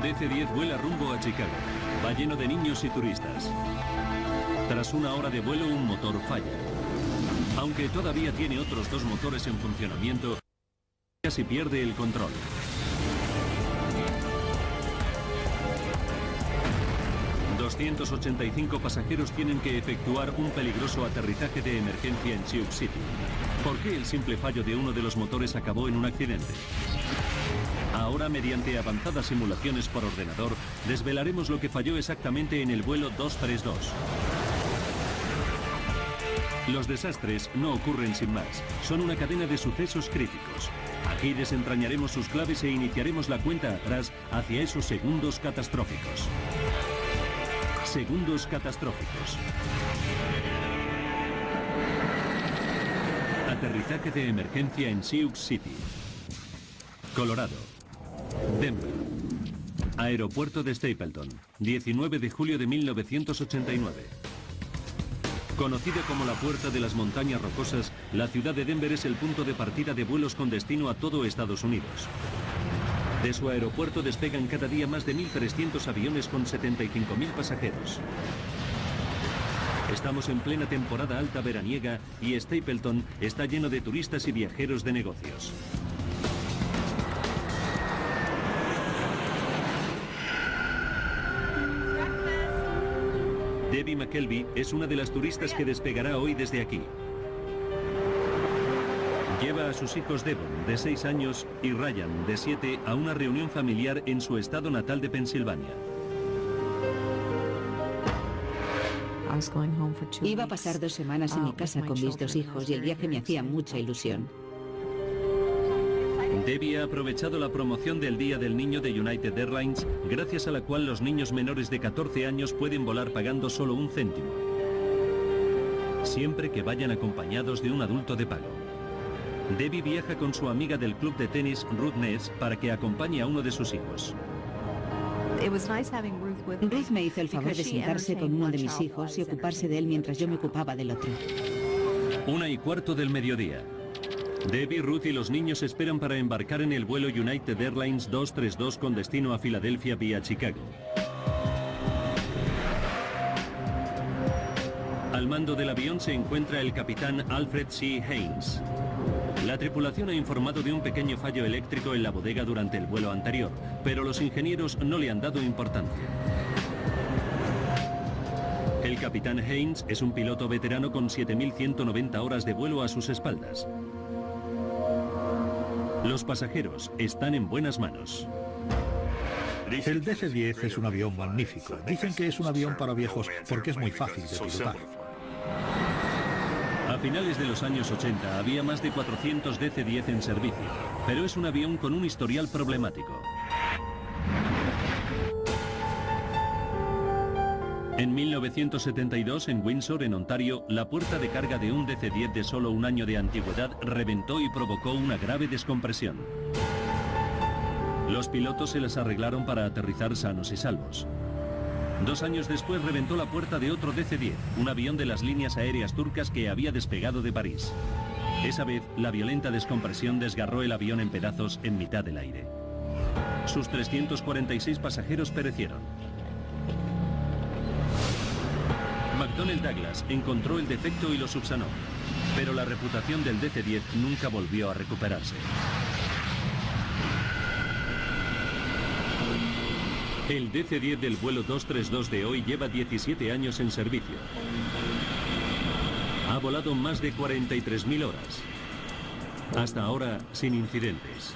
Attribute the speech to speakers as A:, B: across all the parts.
A: DC-10 vuela rumbo a Chicago. Va lleno de niños y turistas. Tras una hora de vuelo, un motor falla. Aunque todavía tiene otros dos motores en funcionamiento, casi pierde el control. ...285 pasajeros tienen que efectuar un peligroso aterrizaje de emergencia en Sioux City. ¿Por qué el simple fallo de uno de los motores acabó en un accidente? Ahora, mediante avanzadas simulaciones por ordenador, desvelaremos lo que falló exactamente en el vuelo 232. Los desastres no ocurren sin más, son una cadena de sucesos críticos. Aquí desentrañaremos sus claves e iniciaremos la cuenta atrás hacia esos segundos catastróficos. Segundos catastróficos. Aterrizaje de emergencia en Sioux City, Colorado. Denver. Aeropuerto de Stapleton, 19 de julio de 1989. Conocida como la Puerta de las Montañas Rocosas, la ciudad de Denver es el punto de partida de vuelos con destino a todo Estados Unidos. De su aeropuerto despegan cada día más de 1.300 aviones con 75.000 pasajeros. Estamos en plena temporada alta veraniega y Stapleton está lleno de turistas y viajeros de negocios. Debbie McKelvey es una de las turistas que despegará hoy desde aquí. Lleva a sus hijos Devon, de 6 años, y Ryan, de 7, a una reunión familiar en su estado natal de Pensilvania.
B: Iba a pasar 2 semanas en mi casa con mis 2 hijos y el viaje me hacía mucha ilusión.
A: Debbie ha aprovechado la promoción del Día del Niño de United Airlines, gracias a la cual los niños menores de 14 años pueden volar pagando solo 1 céntimo. Siempre que vayan acompañados de un adulto de pago. Debbie viaja con su amiga del club de tenis, Ruth Ness, para que acompañe a uno de sus hijos.
B: Ruth me hizo el favor de sentarse con uno de mis hijos y ocuparse de él mientras yo me ocupaba del otro.
A: 1:15 del mediodía. Debbie, Ruth y los niños esperan para embarcar en el vuelo United Airlines 232 con destino a Filadelfia vía Chicago. Al mando del avión se encuentra el capitán Alfred C. Haynes. La tripulación ha informado de un pequeño fallo eléctrico en la bodega durante el vuelo anterior, pero los ingenieros no le han dado importancia. El capitán Haynes es un piloto veterano con 7.190 horas de vuelo a sus espaldas. Los pasajeros están en buenas manos.
C: El DC-10 es un avión magnífico. Dicen que es un avión para viejos porque es muy fácil de pilotar.
A: A finales de los años 80 había más de 400 DC-10 en servicio, pero es un avión con un historial problemático. En 1972, en Windsor, en Ontario, la puerta de carga de un DC-10 de solo 1 año de antigüedad reventó y provocó una grave descompresión. Los pilotos se las arreglaron para aterrizar sanos y salvos. 2 años después reventó la puerta de otro DC-10, un avión de las líneas aéreas turcas que había despegado de París. Esa vez, la violenta descompresión desgarró el avión en pedazos en mitad del aire. Sus 346 pasajeros perecieron. McDonnell Douglas encontró el defecto y lo subsanó, pero la reputación del DC-10 nunca volvió a recuperarse. El DC-10 del vuelo 232 de hoy lleva 17 años en servicio. Ha volado más de 43.000 horas. Hasta ahora, sin incidentes.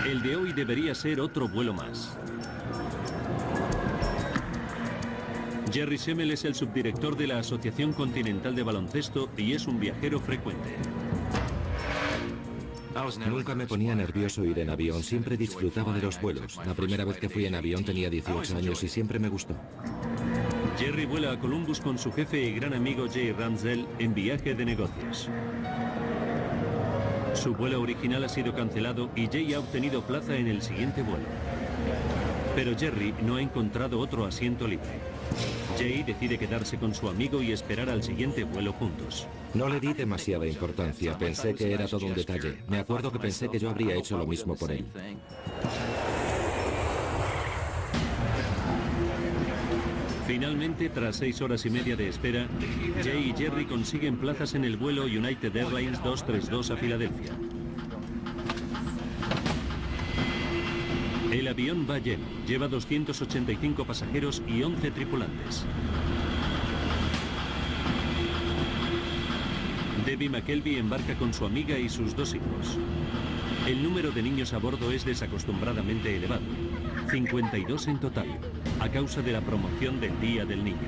A: El de hoy debería ser otro vuelo más. Jerry Semmel es el subdirector de la Asociación Continental de Baloncesto y es un viajero frecuente.
D: Nunca me ponía nervioso ir en avión, siempre disfrutaba de los vuelos. La primera vez que fui en avión tenía 18 años y siempre me gustó.
A: Jerry vuela a Columbus con su jefe y gran amigo Jay Ramsdell en viaje de negocios. Su vuelo original ha sido cancelado y Jay ha obtenido plaza en el siguiente vuelo. Pero Jerry no ha encontrado otro asiento libre. Jay decide quedarse con su amigo y esperar al siguiente vuelo juntos.
D: No le di demasiada importancia, pensé que era todo un detalle. Me acuerdo que pensé que yo habría hecho lo mismo por él.
A: Finalmente, tras 6 horas y media de espera, Jay y Jerry consiguen plazas en el vuelo United Airlines 232 a Filadelfia. El avión va lleno, lleva 285 pasajeros y 11 tripulantes. Debbie McKelvey embarca con su amiga y sus 2 hijos. El número de niños a bordo es desacostumbradamente elevado, 52 en total, a causa de la promoción del Día del Niño.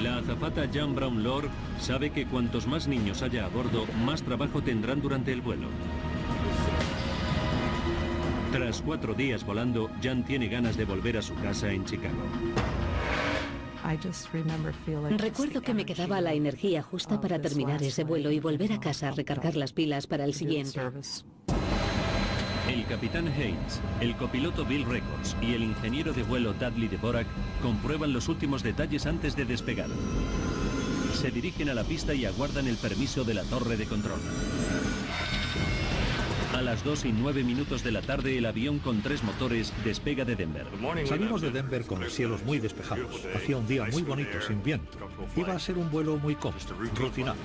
A: La azafata Jan Brown Lord sabe que cuantos más niños haya a bordo, más trabajo tendrán durante el vuelo. Tras 4 días volando, Jan tiene ganas de volver a su casa en Chicago.
E: Recuerdo que me quedaba la energía justa para terminar ese vuelo y volver a casa a recargar las pilas para el siguiente.
A: El capitán Haynes, el copiloto Bill Records y el ingeniero de vuelo Dudley Dvorak comprueban los últimos detalles antes de despegar. Se dirigen a la pista y aguardan el permiso de la torre de control. A las 2:09 de la tarde, el avión con 3 motores despega de Denver.
C: Salimos de Denver con los cielos muy despejados. Hacía un día muy bonito, sin viento. Iba a ser un vuelo muy cómodo, rutinario.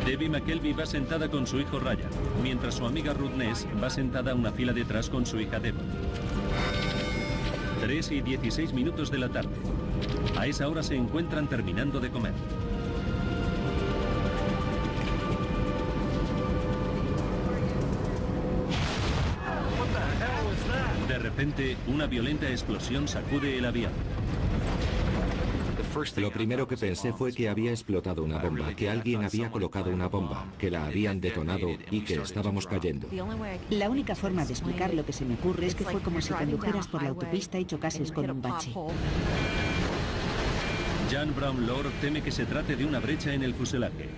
A: Debbie McKelvey va sentada con su hijo Ryan, mientras su amiga Ruth Ness va sentada a una fila detrás con su hija Devon. 3:16 de la tarde. A esa hora se encuentran terminando de comer. De repente, una violenta explosión sacude el avión.
D: Lo primero que pensé fue que había explotado una bomba, que alguien había colocado una bomba, que la habían detonado y que estábamos cayendo.
B: La única forma de explicar lo que se me ocurre es que fue como si condujeras por la autopista y chocases con un bache.
A: Jan Brown Lord teme que se trate de una brecha en el fuselaje.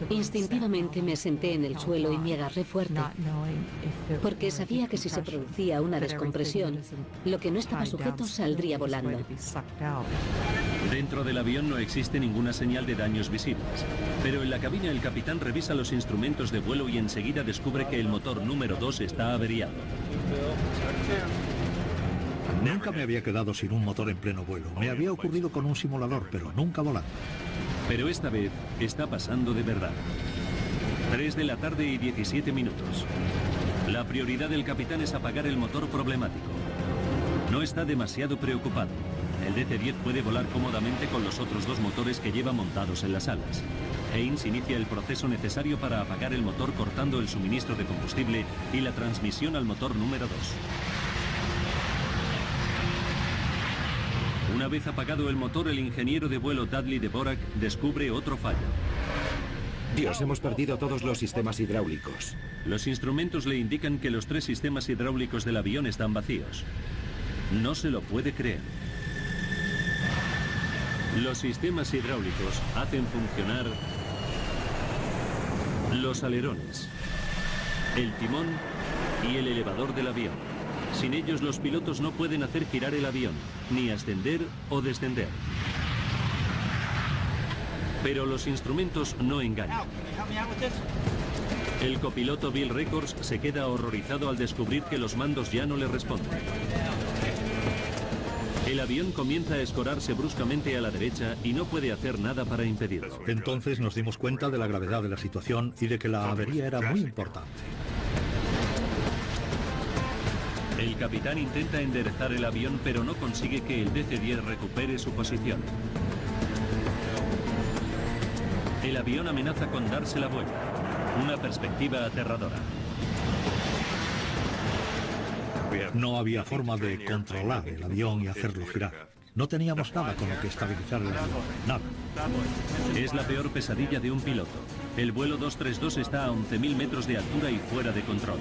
E: Instintivamente me senté en el suelo y me agarré fuerte, porque sabía que si se producía una descompresión, lo que no estaba sujeto saldría volando.
A: Dentro del avión no existe ninguna señal de daños visibles, pero en la cabina el capitán revisa los instrumentos de vuelo y enseguida descubre que el motor número 2 está averiado.
C: Nunca me había quedado sin un motor en pleno vuelo. Me había ocurrido con un simulador, pero nunca volando.
A: Pero esta vez está pasando de verdad. 3:17 p.m. La prioridad del capitán es apagar el motor problemático. No está demasiado preocupado. El DC-10 puede volar cómodamente con los otros 2 motores que lleva montados en las alas. Haynes inicia el proceso necesario para apagar el motor cortando el suministro de combustible y la transmisión al motor número 2. Una vez apagado el motor, el ingeniero de vuelo Dudley Dvorak descubre otro fallo.
D: Dios, hemos perdido todos los sistemas hidráulicos.
A: Los instrumentos le indican que los 3 sistemas hidráulicos del avión están vacíos. No se lo puede creer. Los sistemas hidráulicos hacen funcionar los alerones, el timón y el elevador del avión. Sin ellos, los pilotos no pueden hacer girar el avión, ni ascender o descender. Pero los instrumentos no engañan. El copiloto Bill Records se queda horrorizado al descubrir que los mandos ya no le responden. El avión comienza a escorarse bruscamente a la derecha y no puede hacer nada para impedirlo.
C: Entonces nos dimos cuenta de la gravedad de la situación y de que la avería era muy importante.
A: El capitán intenta enderezar el avión, pero no consigue que el DC-10 recupere su posición. El avión amenaza con darse la vuelta. Una perspectiva aterradora.
C: No había forma de controlar el avión y hacerlo girar. No teníamos nada con lo que estabilizar el avión. Nada.
A: Es la peor pesadilla de un piloto. El vuelo 232 está a 11.000 metros de altura y fuera de control.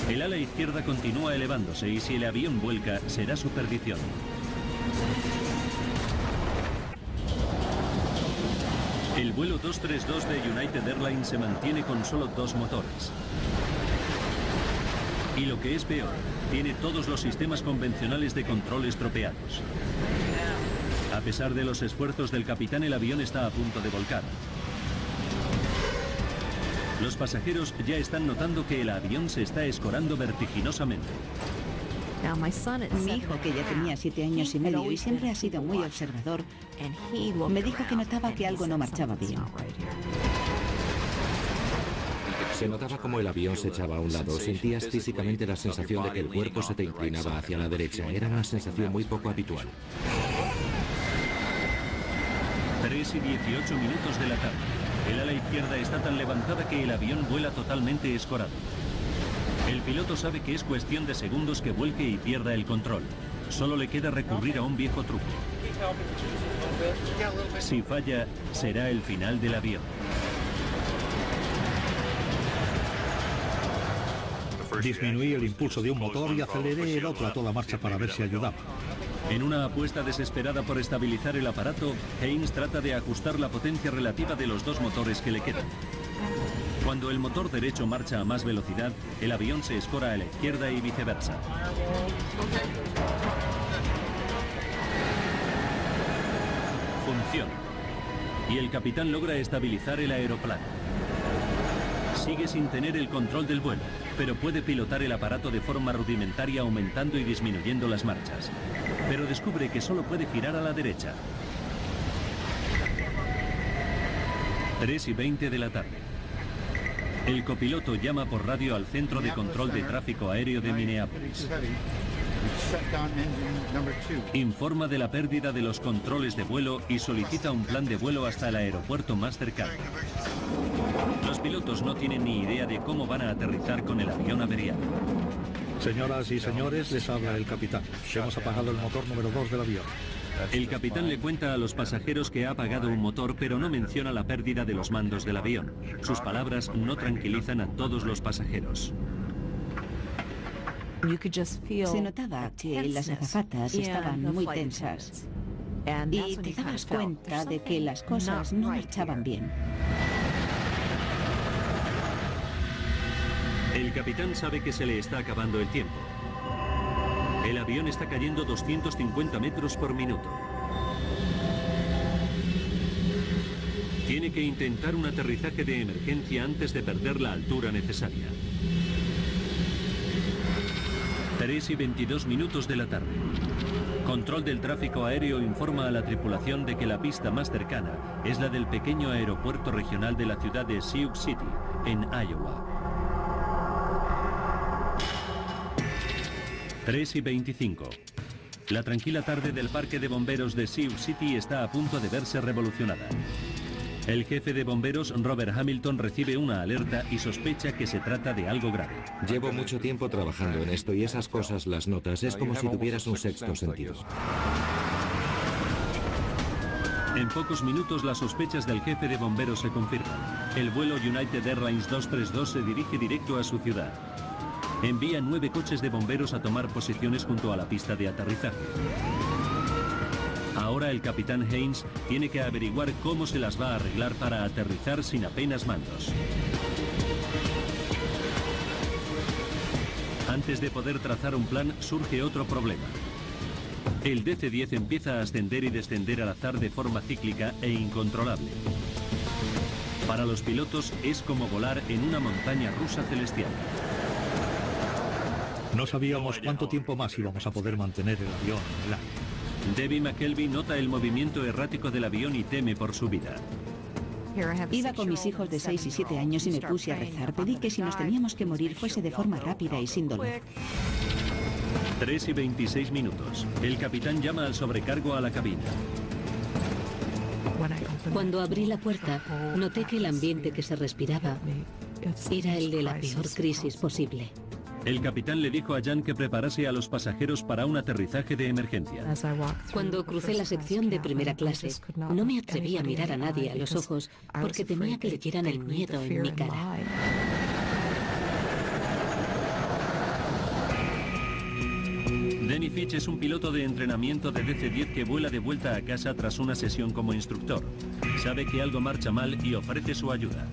A: El ala izquierda continúa elevándose y si el avión vuelca, será su perdición. El vuelo 232 de United Airlines se mantiene con solo 2 motores. Y lo que es peor, tiene todos los sistemas convencionales de control estropeados. A pesar de los esfuerzos del capitán, el avión está a punto de volcar. Los pasajeros ya están notando que el avión se está escorando vertiginosamente.
B: Mi hijo, que ya tenía 7 años y medio y siempre ha sido muy observador, me dijo que notaba que algo no marchaba bien.
D: Se notaba como el avión se echaba a un lado. Sentías físicamente la sensación de que el cuerpo se te inclinaba hacia la derecha. Era una sensación muy poco habitual.
A: 3:18 minutos de la tarde. El ala izquierda está tan levantada que el avión vuela totalmente escorado. El piloto sabe que es cuestión de segundos que vuelque y pierda el control. Solo le queda recurrir a un viejo truco. Si falla, será el final del avión.
C: Disminuí el impulso de un motor y aceleré el otro a toda marcha para ver si ayudaba.
A: En una apuesta desesperada por estabilizar el aparato, Haynes trata de ajustar la potencia relativa de los dos motores que le quedan. Cuando el motor derecho marcha a más velocidad, el avión se escora a la izquierda y viceversa. Funciona. Y el capitán logra estabilizar el aeroplano. Sigue sin tener el control del vuelo, pero puede pilotar el aparato de forma rudimentaria aumentando y disminuyendo las marchas. Pero descubre que solo puede girar a la derecha. 3:20 de la tarde. El copiloto llama por radio al Centro de Control de Tráfico Aéreo de Minneapolis. Informa de la pérdida de los controles de vuelo y solicita un plan de vuelo hasta el aeropuerto más cercano. Los pilotos no tienen ni idea de cómo van a aterrizar con el avión averiado.
C: Señoras y señores, les habla el capitán. Hemos apagado el motor número 2 del avión.
A: El capitán le cuenta a los pasajeros que ha apagado un motor, pero no menciona la pérdida de los mandos del avión. Sus palabras no tranquilizan a todos los pasajeros.
B: Se notaba que las azafatas estaban muy tensas y te dabas cuenta de que las cosas no marchaban bien.
A: El capitán sabe que se le está acabando el tiempo. El avión está cayendo 250 metros por minuto. Tiene que intentar un aterrizaje de emergencia antes de perder la altura necesaria. 3:22 minutos de la tarde. Control del tráfico aéreo informa a la tripulación de que la pista más cercana es la del pequeño aeropuerto regional de la ciudad de Sioux City, en Iowa. 3:25. La tranquila tarde del parque de bomberos de Sioux City está a punto de verse revolucionada. El jefe de bomberos, Robert Hamilton, recibe una alerta y sospecha que se trata de algo grave.
D: Llevo mucho tiempo trabajando en esto y esas cosas las notas. Es como si tuvieras un sexto sentido.
A: En pocos minutos las sospechas del jefe de bomberos se confirman. El vuelo United Airlines 232 se dirige directo a su ciudad. Envía 9 coches de bomberos a tomar posiciones junto a la pista de aterrizaje. Ahora el capitán Haynes tiene que averiguar cómo se las va a arreglar para aterrizar sin apenas mandos. Antes de poder trazar un plan, surge otro problema. El DC-10 empieza a ascender y descender al azar de forma cíclica e incontrolable. Para los pilotos es como volar en una montaña rusa celestial.
C: No sabíamos cuánto tiempo más íbamos a poder mantener el avión en el aire.
A: Debbie McKelvey nota el movimiento errático del avión y teme por su vida.
B: Iba con mis hijos de 6 y 7 años y me puse a rezar. Pedí que si nos teníamos que morir fuese de forma rápida y sin dolor.
A: 3:26 minutos. El capitán llama al sobrecargo a la cabina.
E: Cuando abrí la puerta, noté que el ambiente que se respiraba era el de la peor crisis posible.
A: El capitán le dijo a Jan que preparase a los pasajeros para un aterrizaje de emergencia.
E: Cuando crucé la sección de primera clase, no me atreví a mirar a nadie a los ojos porque temía que leyeran el miedo en mi cara.
A: Denny Fitch es un piloto de entrenamiento de DC-10 que vuela de vuelta a casa tras una sesión como instructor. Sabe que algo marcha mal y ofrece su ayuda.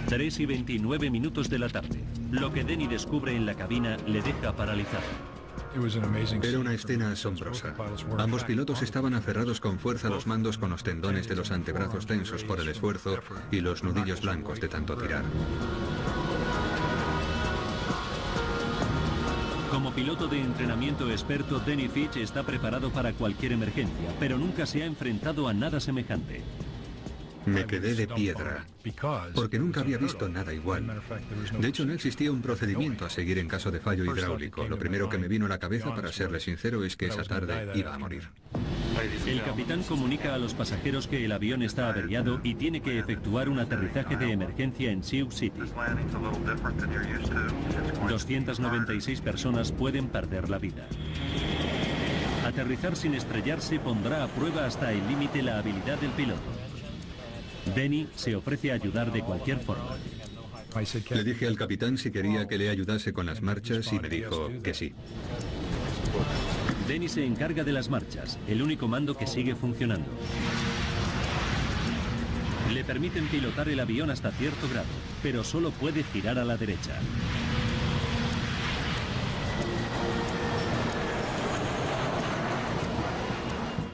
A: 3:29 minutos de la tarde. Lo que Denny descubre en la cabina le deja paralizado.
F: Era una escena asombrosa. Ambos pilotos estaban aferrados con fuerza a los mandos con los tendones de los antebrazos tensos por el esfuerzo y los nudillos blancos de tanto tirar.
A: Como piloto de entrenamiento experto, Denny Fitch está preparado para cualquier emergencia, pero nunca se ha enfrentado a nada semejante.
F: Me quedé de piedra, porque nunca había visto nada igual. De hecho, no existía un procedimiento a seguir en caso de fallo hidráulico. Lo primero que me vino a la cabeza, para serle sincero, es que esa tarde iba a morir.
A: El capitán comunica a los pasajeros que el avión está averiado y tiene que efectuar un aterrizaje de emergencia en Sioux City. 296 personas pueden perder la vida. Aterrizar sin estrellarse pondrá a prueba hasta el límite la habilidad del piloto. Denny se ofrece a ayudar de cualquier forma.
F: Le dije al capitán si quería que le ayudase con las marchas y me dijo que sí.
A: Denny se encarga de las marchas, el único mando que sigue funcionando. Le permiten pilotar el avión hasta cierto grado, pero solo puede girar a la derecha.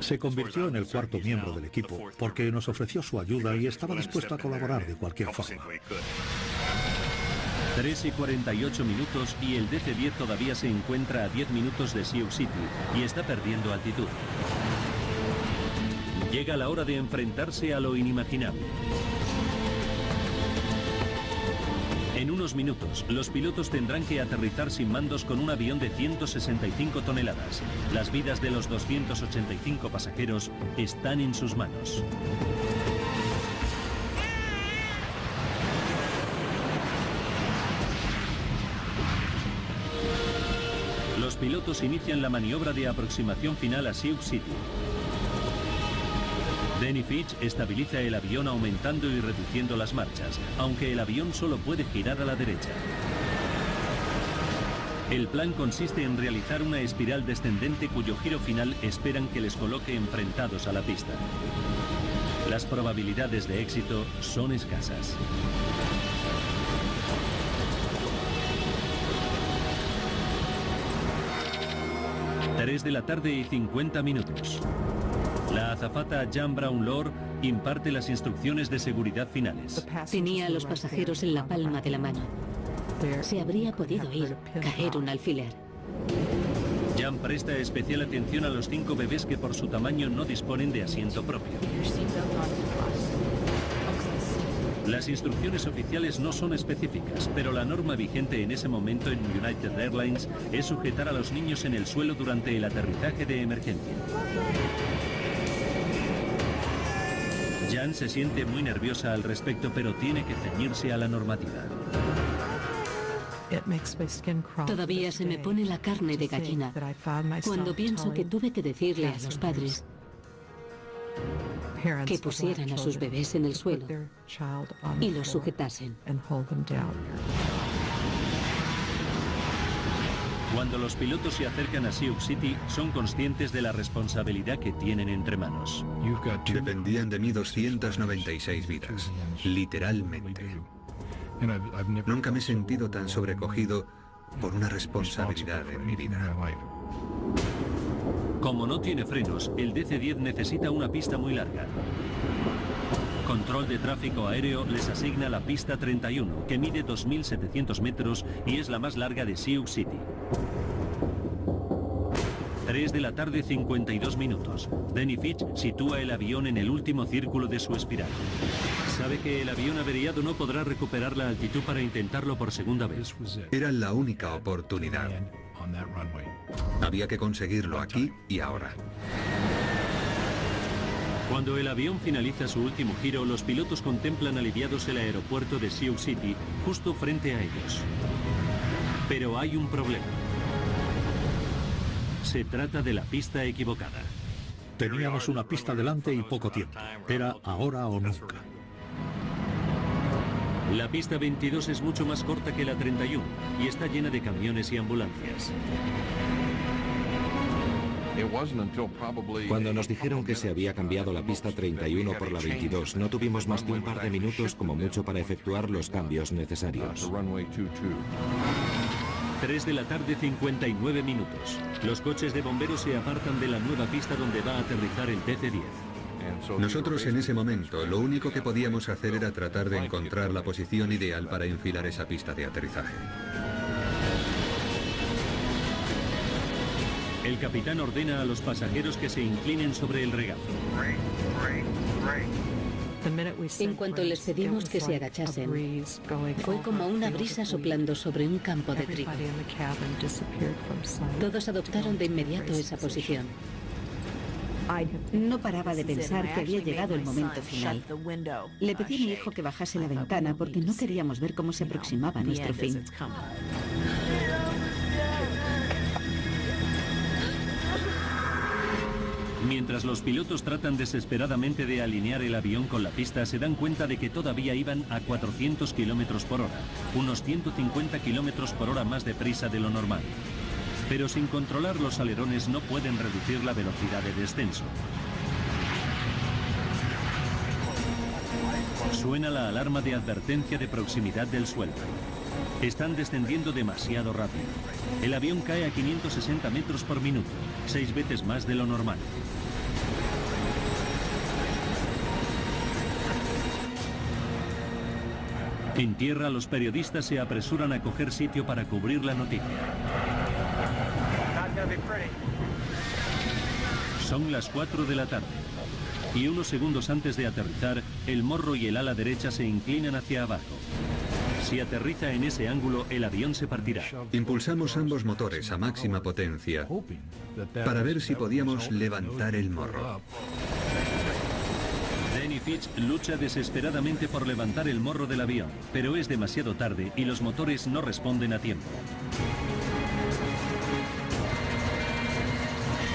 C: Se convirtió en el cuarto miembro del equipo porque nos ofreció su ayuda y estaba dispuesto a colaborar de cualquier forma.
A: 3 y 48 minutos y el DC-10 todavía se encuentra a 10 minutos de Sioux City y está perdiendo altitud. Llega la hora de enfrentarse a lo inimaginable. En unos minutos, los pilotos tendrán que aterrizar sin mandos con un avión de 165 toneladas. Las vidas de los 285 pasajeros están en sus manos. Los pilotos inician la maniobra de aproximación final a Sioux City. Denny Fitch estabiliza el avión aumentando y reduciendo las marchas, aunque el avión solo puede girar a la derecha. El plan consiste en realizar una espiral descendente cuyo giro final esperan que les coloque enfrentados a la pista. Las probabilidades de éxito son escasas. Tres de la tarde y 50 minutos. La azafata Jan Brownlow imparte las instrucciones de seguridad finales.
E: Tenía a los pasajeros en la palma de la mano. Se habría podido caer un alfiler.
A: Jan presta especial atención a los 5 bebés que por su tamaño no disponen de asiento propio. Las instrucciones oficiales no son específicas, pero la norma vigente en ese momento en United Airlines es sujetar a los niños en el suelo durante el aterrizaje de emergencia. Jan se siente muy nerviosa al respecto, pero tiene que ceñirse a la normativa.
E: Todavía se me pone la carne de gallina cuando pienso que tuve que decirle a los padres que pusieran a sus bebés en el suelo y los sujetasen.
A: Cuando los pilotos se acercan a Sioux City, son conscientes de la responsabilidad que tienen entre manos.
F: Dependían de mí 296 vidas, literalmente. Nunca me he sentido tan sobrecogido por una responsabilidad en mi vida.
A: Como no tiene frenos, el DC-10 necesita una pista muy larga. Control de tráfico aéreo les asigna la pista 31, que mide 2.700 metros y es la más larga de Sioux City. 3 de la tarde, 52 minutos. Denny Fitch sitúa el avión en el último círculo de su espiral. Sabe que el avión averiado no podrá recuperar la altitud para intentarlo por segunda vez.
F: Era la única oportunidad. Había que conseguirlo aquí y ahora.
A: Cuando el avión finaliza su último giro, los pilotos contemplan aliviados el aeropuerto de Sioux City, justo frente a ellos. Pero hay un problema. Se trata de la pista equivocada.
C: Teníamos una pista delante y poco tiempo. Era ahora o nunca.
A: La pista 22 es mucho más corta que la 31 y está llena de camiones y ambulancias.
D: Cuando nos dijeron que se había cambiado la pista 31 por la 22, no tuvimos más que un par de minutos como mucho para efectuar los cambios necesarios.
A: 3 de la tarde, 59 minutos. Los coches de bomberos se apartan de la nueva pista donde va a aterrizar el DC-10.
F: Nosotros en ese momento lo único que podíamos hacer era tratar de encontrar la posición ideal para enfilar esa pista de aterrizaje.
A: El capitán ordena a los pasajeros que se inclinen sobre el regazo.
E: En cuanto les pedimos que se agachasen, fue como una brisa soplando sobre un campo de trigo. Todos adoptaron de inmediato esa posición.
B: No paraba de pensar que había llegado el momento final. Le pedí a mi hijo que bajase la ventana porque no queríamos ver cómo se aproximaba nuestro fin.
A: Mientras los pilotos tratan desesperadamente de alinear el avión con la pista, se dan cuenta de que todavía iban a 400 km por hora, unos 150 km por hora más deprisa de lo normal. Pero sin controlar los alerones no pueden reducir la velocidad de descenso. Suena la alarma de advertencia de proximidad del suelo. Están descendiendo demasiado rápido. El avión cae a 560 metros por minuto, 6 veces más de lo normal. En tierra, los periodistas se apresuran a coger sitio para cubrir la noticia. Son las 4 de la tarde. Y unos segundos antes de aterrizar, el morro y el ala derecha se inclinan hacia abajo. Si aterriza en ese ángulo, el avión se partirá.
F: Impulsamos ambos motores a máxima potencia para ver si podíamos levantar el morro.
A: Danny Fitch lucha desesperadamente por levantar el morro del avión, pero es demasiado tarde y los motores no responden a tiempo.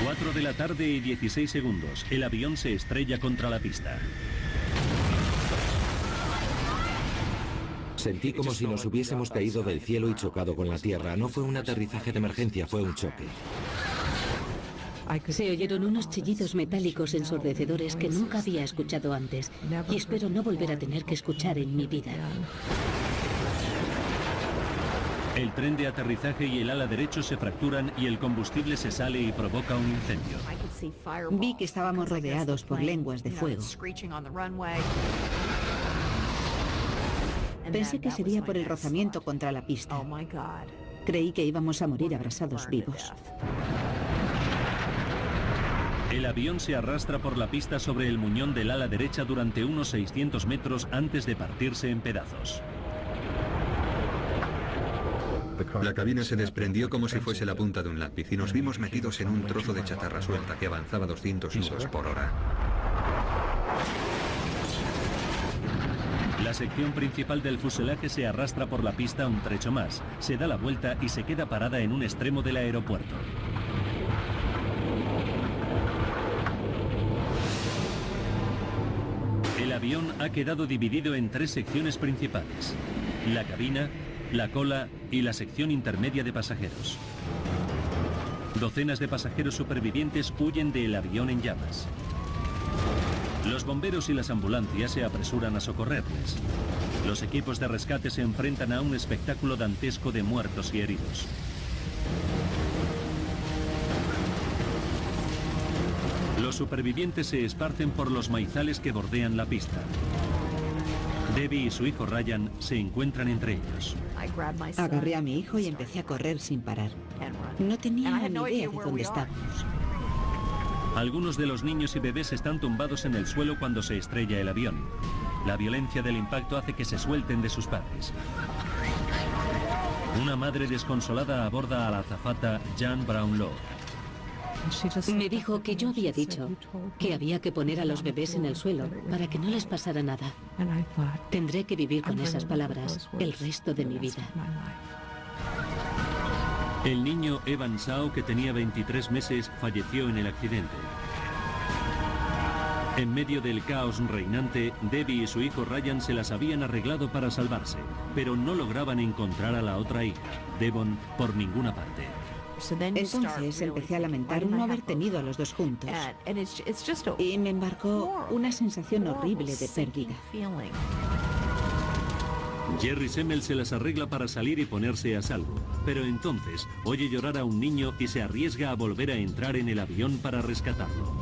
A: 4 de la tarde y 16 segundos. El avión se estrella contra la pista.
D: Sentí como si nos hubiésemos caído del cielo y chocado con la tierra. No fue un aterrizaje de emergencia, fue un choque.
E: Se oyeron unos chillidos metálicos ensordecedores que nunca había escuchado antes y espero no volver a tener que escuchar en mi vida.
A: El tren de aterrizaje y el ala derecho se fracturan y el combustible se sale y provoca un incendio.
B: Vi que estábamos rodeados por lenguas de fuego. Pensé que sería por el rozamiento contra la pista. Creí que íbamos a morir abrasados vivos.
A: El avión se arrastra por la pista sobre el muñón del ala derecha durante unos 600 metros antes de partirse en pedazos.
F: La cabina se desprendió como si fuese la punta de un lápiz y nos vimos metidos en un trozo de chatarra suelta que avanzaba a 200 nudos por hora.
A: La sección principal del fuselaje se arrastra por la pista un trecho más, se da la vuelta y se queda parada en un extremo del aeropuerto. El avión ha quedado dividido en 3 secciones principales: la cabina, la cola y la sección intermedia de pasajeros. Docenas de pasajeros supervivientes huyen del avión en llamas. Los bomberos y las ambulancias se apresuran a socorrerles. Los equipos de rescate se enfrentan a un espectáculo dantesco de muertos y heridos. Los supervivientes se esparcen por los maizales que bordean la pista. Debbie y su hijo Ryan se encuentran entre ellos.
B: Agarré a mi hijo y empecé a correr sin parar. No tenía ni idea de dónde estábamos.
A: Algunos de los niños y bebés están tumbados en el suelo cuando se estrella el avión. La violencia del impacto hace que se suelten de sus padres. Una madre desconsolada aborda a la azafata Jan Brownlow.
E: Me dijo que yo había dicho que había que poner a los bebés en el suelo para que no les pasara nada. Tendré que vivir con esas palabras el resto de mi vida.
A: El niño Evan Shaw, que tenía 23 meses, falleció en el accidente. En medio del caos reinante, Debbie y su hijo Ryan se las habían arreglado para salvarse, pero no lograban encontrar a la otra hija, Devon, por ninguna parte.
B: Entonces empecé a lamentar no haber tenido a los dos juntos. Y me embarcó una sensación horrible de pérdida.
A: Jerry Semmel se las arregla para salir y ponerse a salvo. pero entonces oye llorar a un niño y se arriesga a volver a entrar en el avión para rescatarlo.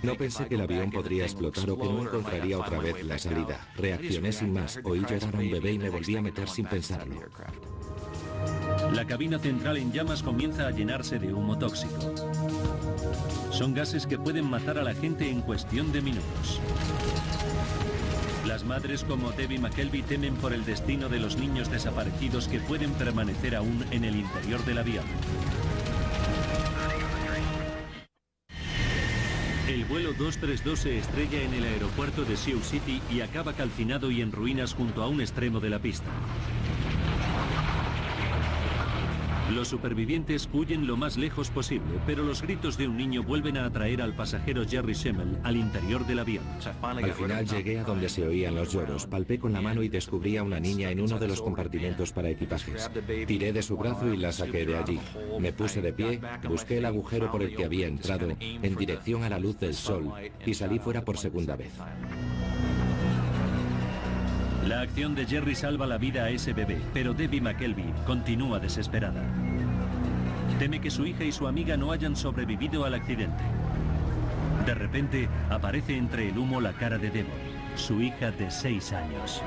D: No pensé que el avión podría explotar o que no encontraría otra vez la salida. Reaccioné sin más, oí llorar a un bebé y me volví a meter sin pensarlo.
A: La cabina central en llamas comienza a llenarse de humo tóxico. Son gases que pueden matar a la gente en cuestión de minutos. Las madres como Debbie McKelvey temen por el destino de los niños desaparecidos que pueden permanecer aún en el interior del avión. El vuelo 232 se estrella en el aeropuerto de Sioux City y acaba calcinado y en ruinas junto a un extremo de la pista. Los supervivientes huyen lo más lejos posible, pero los gritos de un niño vuelven a atraer al pasajero Jerry Schemmel al interior del avión.
D: Al final llegué a donde se oían los lloros, palpé con la mano y descubrí a una niña en uno de los compartimentos para equipajes. Tiré de su brazo y la saqué de allí. Me puse de pie, busqué el agujero por el que había entrado en dirección a la luz del sol y salí fuera por segunda vez.
A: La acción de Jerry salva la vida a ese bebé, pero Debbie McKelvey continúa desesperada. Teme que su hija y su amiga no hayan sobrevivido al accidente. De repente, aparece entre el humo la cara de Devon, su hija de 6 años.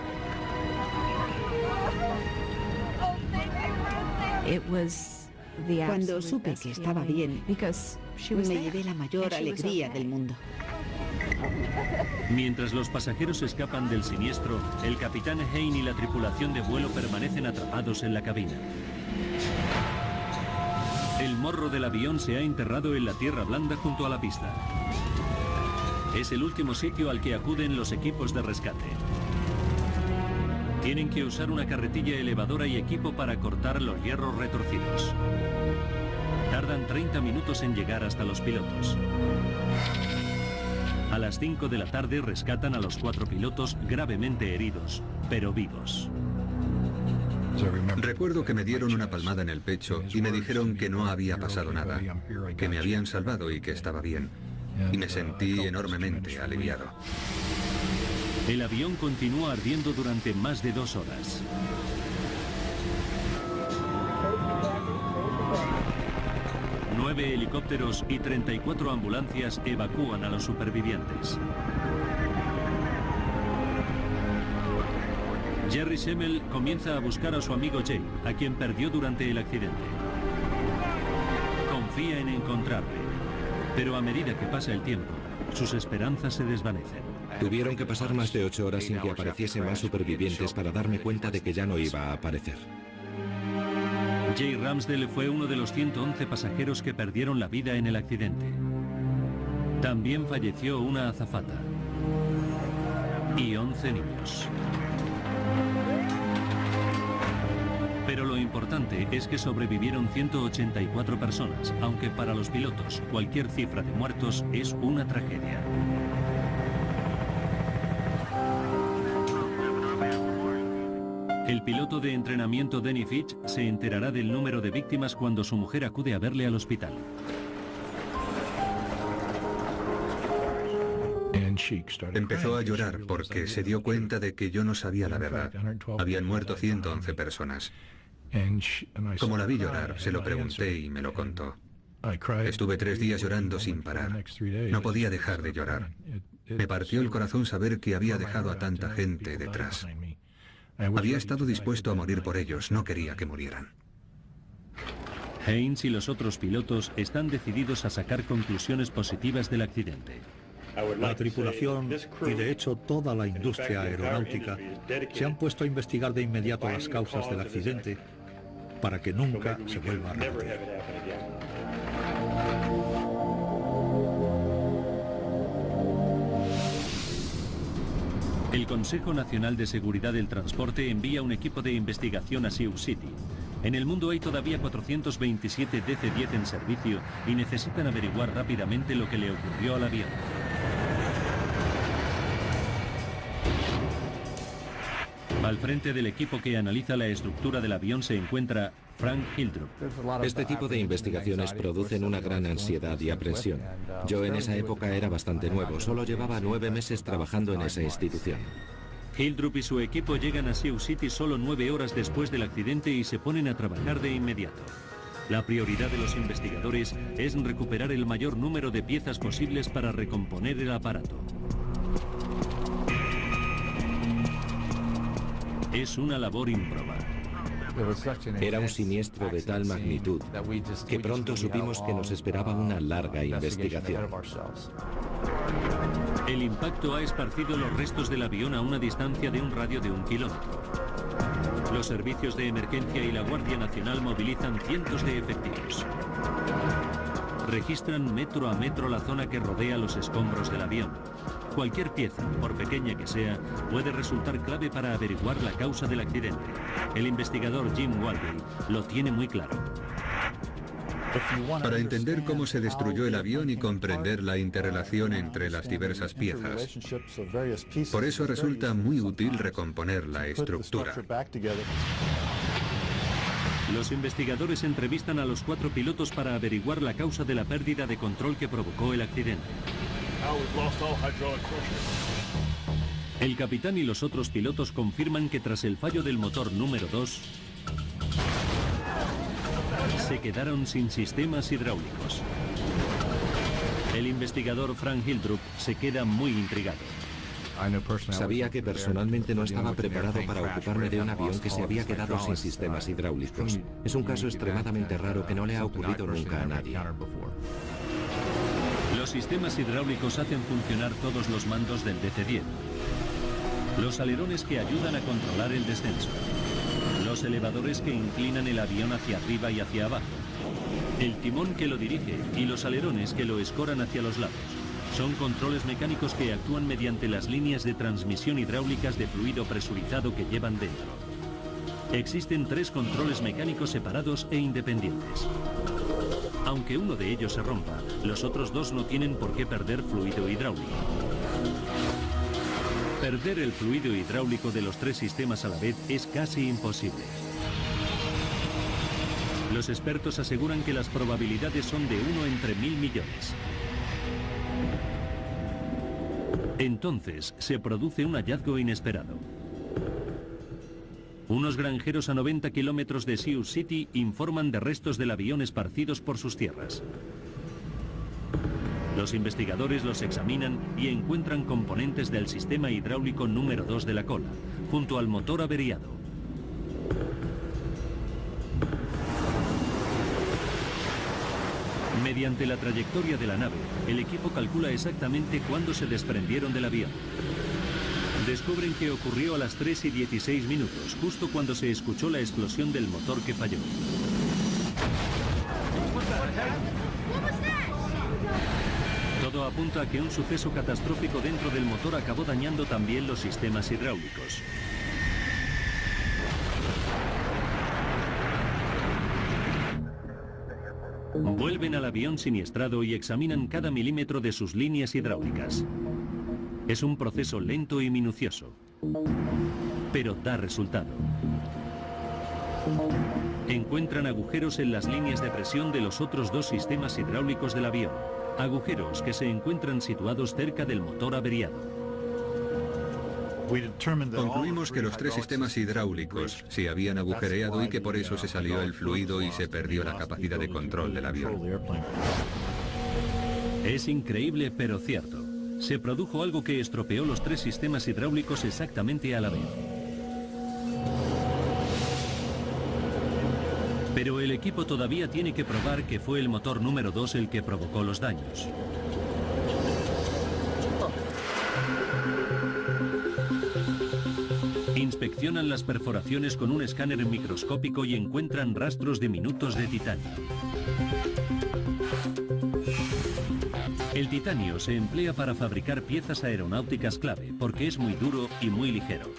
B: Cuando supe que estaba bien, me llevé la mayor alegría del mundo.
A: Mientras los pasajeros escapan del siniestro, el capitán Hein y la tripulación de vuelo permanecen atrapados en la cabina. El morro del avión se ha enterrado en la tierra blanda junto a la pista. Es el último sitio al que acuden los equipos de rescate. Tienen que usar una carretilla elevadora y equipo para cortar los hierros retorcidos. Tardan 30 minutos en llegar hasta los pilotos. A las 5 de la tarde rescatan a los 4 pilotos gravemente heridos, pero vivos.
F: Recuerdo que me dieron una palmada en el pecho y me dijeron que no había pasado nada, que me habían salvado y que estaba bien. Y me sentí enormemente aliviado.
A: El avión continúa ardiendo durante más de 2 horas. Nueve helicópteros y 34 ambulancias evacúan a los supervivientes. Jerry Schemmel comienza a buscar a su amigo Jay, a quien perdió durante el accidente. Confía en encontrarle, pero a medida que pasa el tiempo, sus esperanzas se desvanecen.
D: Tuvieron que pasar más de 8 horas sin que apareciesen más supervivientes para darme cuenta de que ya no iba a aparecer.
A: Jay Ramsdell fue uno de los 111 pasajeros que perdieron la vida en el accidente. También falleció una azafata y 11 niños. Pero lo importante es que sobrevivieron 184 personas, aunque para los pilotos cualquier cifra de muertos es una tragedia. El piloto de entrenamiento Denny Fitch se enterará del número de víctimas cuando su mujer acude a verle al hospital.
F: Empezó a llorar porque se dio cuenta de que yo no sabía la verdad. Habían muerto 111 personas. Como la vi llorar, se lo pregunté y me lo contó. Estuve 3 días llorando sin parar. No podía dejar de llorar. Me partió el corazón saber que había dejado a tanta gente detrás. Había estado dispuesto a morir por ellos, no quería que murieran.
A: Haynes y los otros pilotos están decididos a sacar conclusiones positivas del accidente.
C: La tripulación y de hecho toda la industria aeronáutica se han puesto a investigar de inmediato las causas del accidente para que nunca se vuelva a repetir.
A: El Consejo Nacional de Seguridad del Transporte envía un equipo de investigación a Sioux City. En el mundo hay todavía 427 DC-10 en servicio y necesitan averiguar rápidamente lo que le ocurrió al avión. Al frente del equipo que analiza la estructura del avión se encuentra Frank Hildrup.
D: Este tipo de investigaciones producen una gran ansiedad y aprensión. Yo en esa época era bastante nuevo, solo llevaba 9 meses trabajando en esa institución.
A: Hildrup y su equipo llegan a Sioux City solo 9 horas después del accidente y se ponen a trabajar de inmediato. La prioridad de los investigadores es recuperar el mayor número de piezas posibles para recomponer el aparato. Es una labor ímproba.
D: Era un siniestro de tal magnitud que pronto supimos que nos esperaba una larga investigación.
A: El impacto ha esparcido los restos del avión a una distancia de un radio de 1 kilómetro. Los servicios de emergencia y la Guardia Nacional movilizan cientos de efectivos. Registran metro a metro la zona que rodea los escombros del avión. Cualquier pieza, por pequeña que sea, puede resultar clave para averiguar la causa del accidente. El investigador Jim Walby lo tiene muy claro.
F: Para entender cómo se destruyó el avión y comprender la interrelación entre las diversas piezas. Por eso resulta muy útil recomponer la estructura.
A: Los investigadores entrevistan a los 4 pilotos para averiguar la causa de la pérdida de control que provocó el accidente. El capitán y los otros pilotos confirman que tras el fallo del motor número 2, se quedaron sin sistemas hidráulicos. El investigador Frank Hildrup se queda muy intrigado.
D: Sabía que personalmente no estaba preparado para ocuparme de un avión que se había quedado sin sistemas hidráulicos. Es un caso extremadamente raro que no le ha ocurrido nunca a nadie.
A: Los sistemas hidráulicos hacen funcionar todos los mandos del DC-10. Los alerones que ayudan a controlar el descenso. Los elevadores que inclinan el avión hacia arriba y hacia abajo. El timón que lo dirige y los alerones que lo escoran hacia los lados. Son controles mecánicos que actúan mediante las líneas de transmisión hidráulicas de fluido presurizado que llevan dentro. Existen 3 controles mecánicos separados e independientes. Aunque uno de ellos se rompa, los otros 2 no tienen por qué perder fluido hidráulico. Perder el fluido hidráulico de los 3 sistemas a la vez es casi imposible. Los expertos aseguran que las probabilidades son de 1 entre 1000 millones. Entonces se produce un hallazgo inesperado. Unos granjeros a 90 kilómetros de Sioux City informan de restos del avión esparcidos por sus tierras. Los investigadores los examinan y encuentran componentes del sistema hidráulico número 2 de la cola, junto al motor averiado. Mediante la trayectoria de la nave, el equipo calcula exactamente cuándo se desprendieron del avión. Descubren que ocurrió a las 3:16 minutos, justo cuando se escuchó la explosión del motor que falló. Todo apunta a que un suceso catastrófico dentro del motor acabó dañando también los sistemas hidráulicos. Vuelven al avión siniestrado y examinan cada milímetro de sus líneas hidráulicas. Es un proceso lento y minucioso, pero da resultado. Encuentran agujeros en las líneas de presión de los otros 2 sistemas hidráulicos del avión, agujeros que se encuentran situados cerca del motor averiado.
F: Concluimos que los 3 sistemas hidráulicos se habían agujereado y que por eso se salió el fluido y se perdió la capacidad de control del avión.
A: Es increíble, pero cierto. Se produjo algo que estropeó los 3 sistemas hidráulicos exactamente a la vez. Pero el equipo todavía tiene que probar que fue el motor número 2 el que provocó los daños. Inspeccionan las perforaciones con un escáner microscópico y encuentran rastros diminutos de titanio. El titanio se emplea para fabricar piezas aeronáuticas clave porque es muy duro y muy ligero.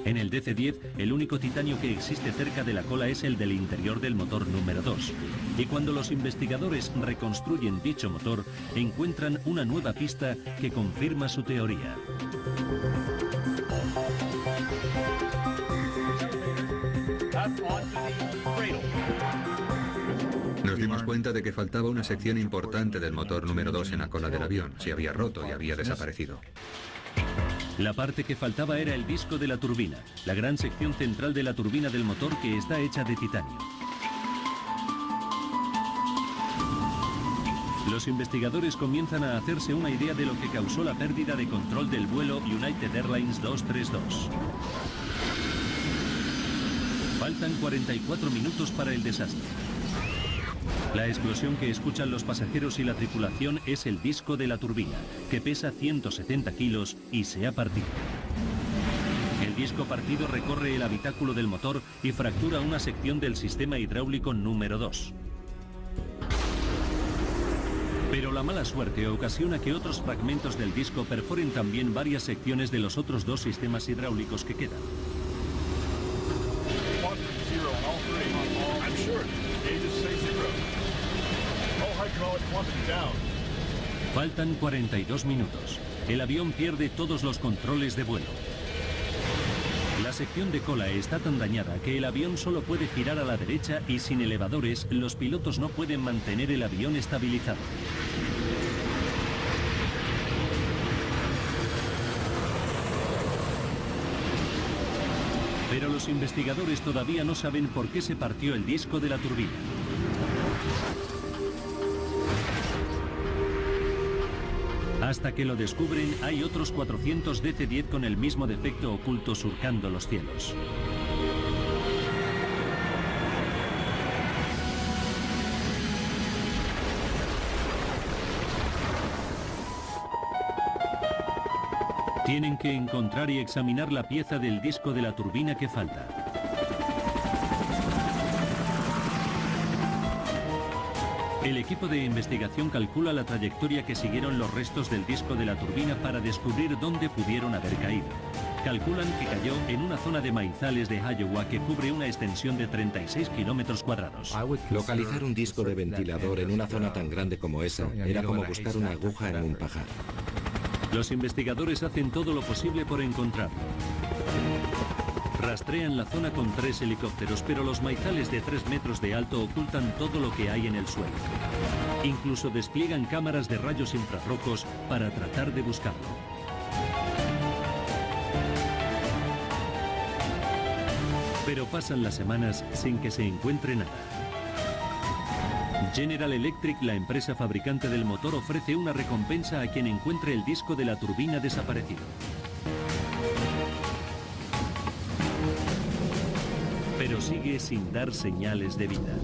A: En el DC-10, el único titanio que existe cerca de la cola es el del interior del motor número 2. Y cuando los investigadores reconstruyen dicho motor, encuentran una nueva pista que confirma su teoría.
F: Nos dimos cuenta de que faltaba una sección importante del motor número 2 en la cola del avión. Se había roto y había desaparecido.
A: La parte que faltaba era el disco de la turbina, la gran sección central de la turbina del motor que está hecha de titanio. Los investigadores comienzan a hacerse una idea de lo que causó la pérdida de control del vuelo United Airlines 232. Faltan 44 minutos para el desastre. La explosión que escuchan los pasajeros y la tripulación es el disco de la turbina, que pesa 170 kilos y se ha partido. El disco partido recorre el habitáculo del motor y fractura una sección del sistema hidráulico número 2. Pero la mala suerte ocasiona que otros fragmentos del disco perforen también varias secciones de los otros dos sistemas hidráulicos que quedan. Faltan 42 minutos. El avión pierde todos los controles de vuelo. La sección de cola está tan dañada que el avión solo puede girar a la derecha y sin elevadores los pilotos no pueden mantener el avión estabilizado. Pero los investigadores todavía no saben por qué se partió el disco de la turbina. Hasta que lo descubren, hay otros 400 DC-10 con el mismo defecto oculto surcando los cielos. Tienen que encontrar y examinar la pieza del disco de la turbina que falta. El equipo de investigación calcula la trayectoria que siguieron los restos del disco de la turbina para descubrir dónde pudieron haber caído. Calculan que cayó en una zona de maizales de Iowa que cubre una extensión de 36 kilómetros cuadrados.
D: Localizar un disco de ventilador en una zona tan grande como esa era como buscar una aguja en un pajar.
A: Los investigadores hacen todo lo posible por encontrarlo. Rastrean la zona con 3 helicópteros, pero los maizales de 3 metros de alto ocultan todo lo que hay en el suelo. Incluso despliegan cámaras de rayos infrarrojos para tratar de buscarlo. Pero pasan las semanas sin que se encuentre nada. General Electric, la empresa fabricante del motor, ofrece una recompensa a quien encuentre el disco de la turbina desaparecido. Pero sigue sin dar señales de vida.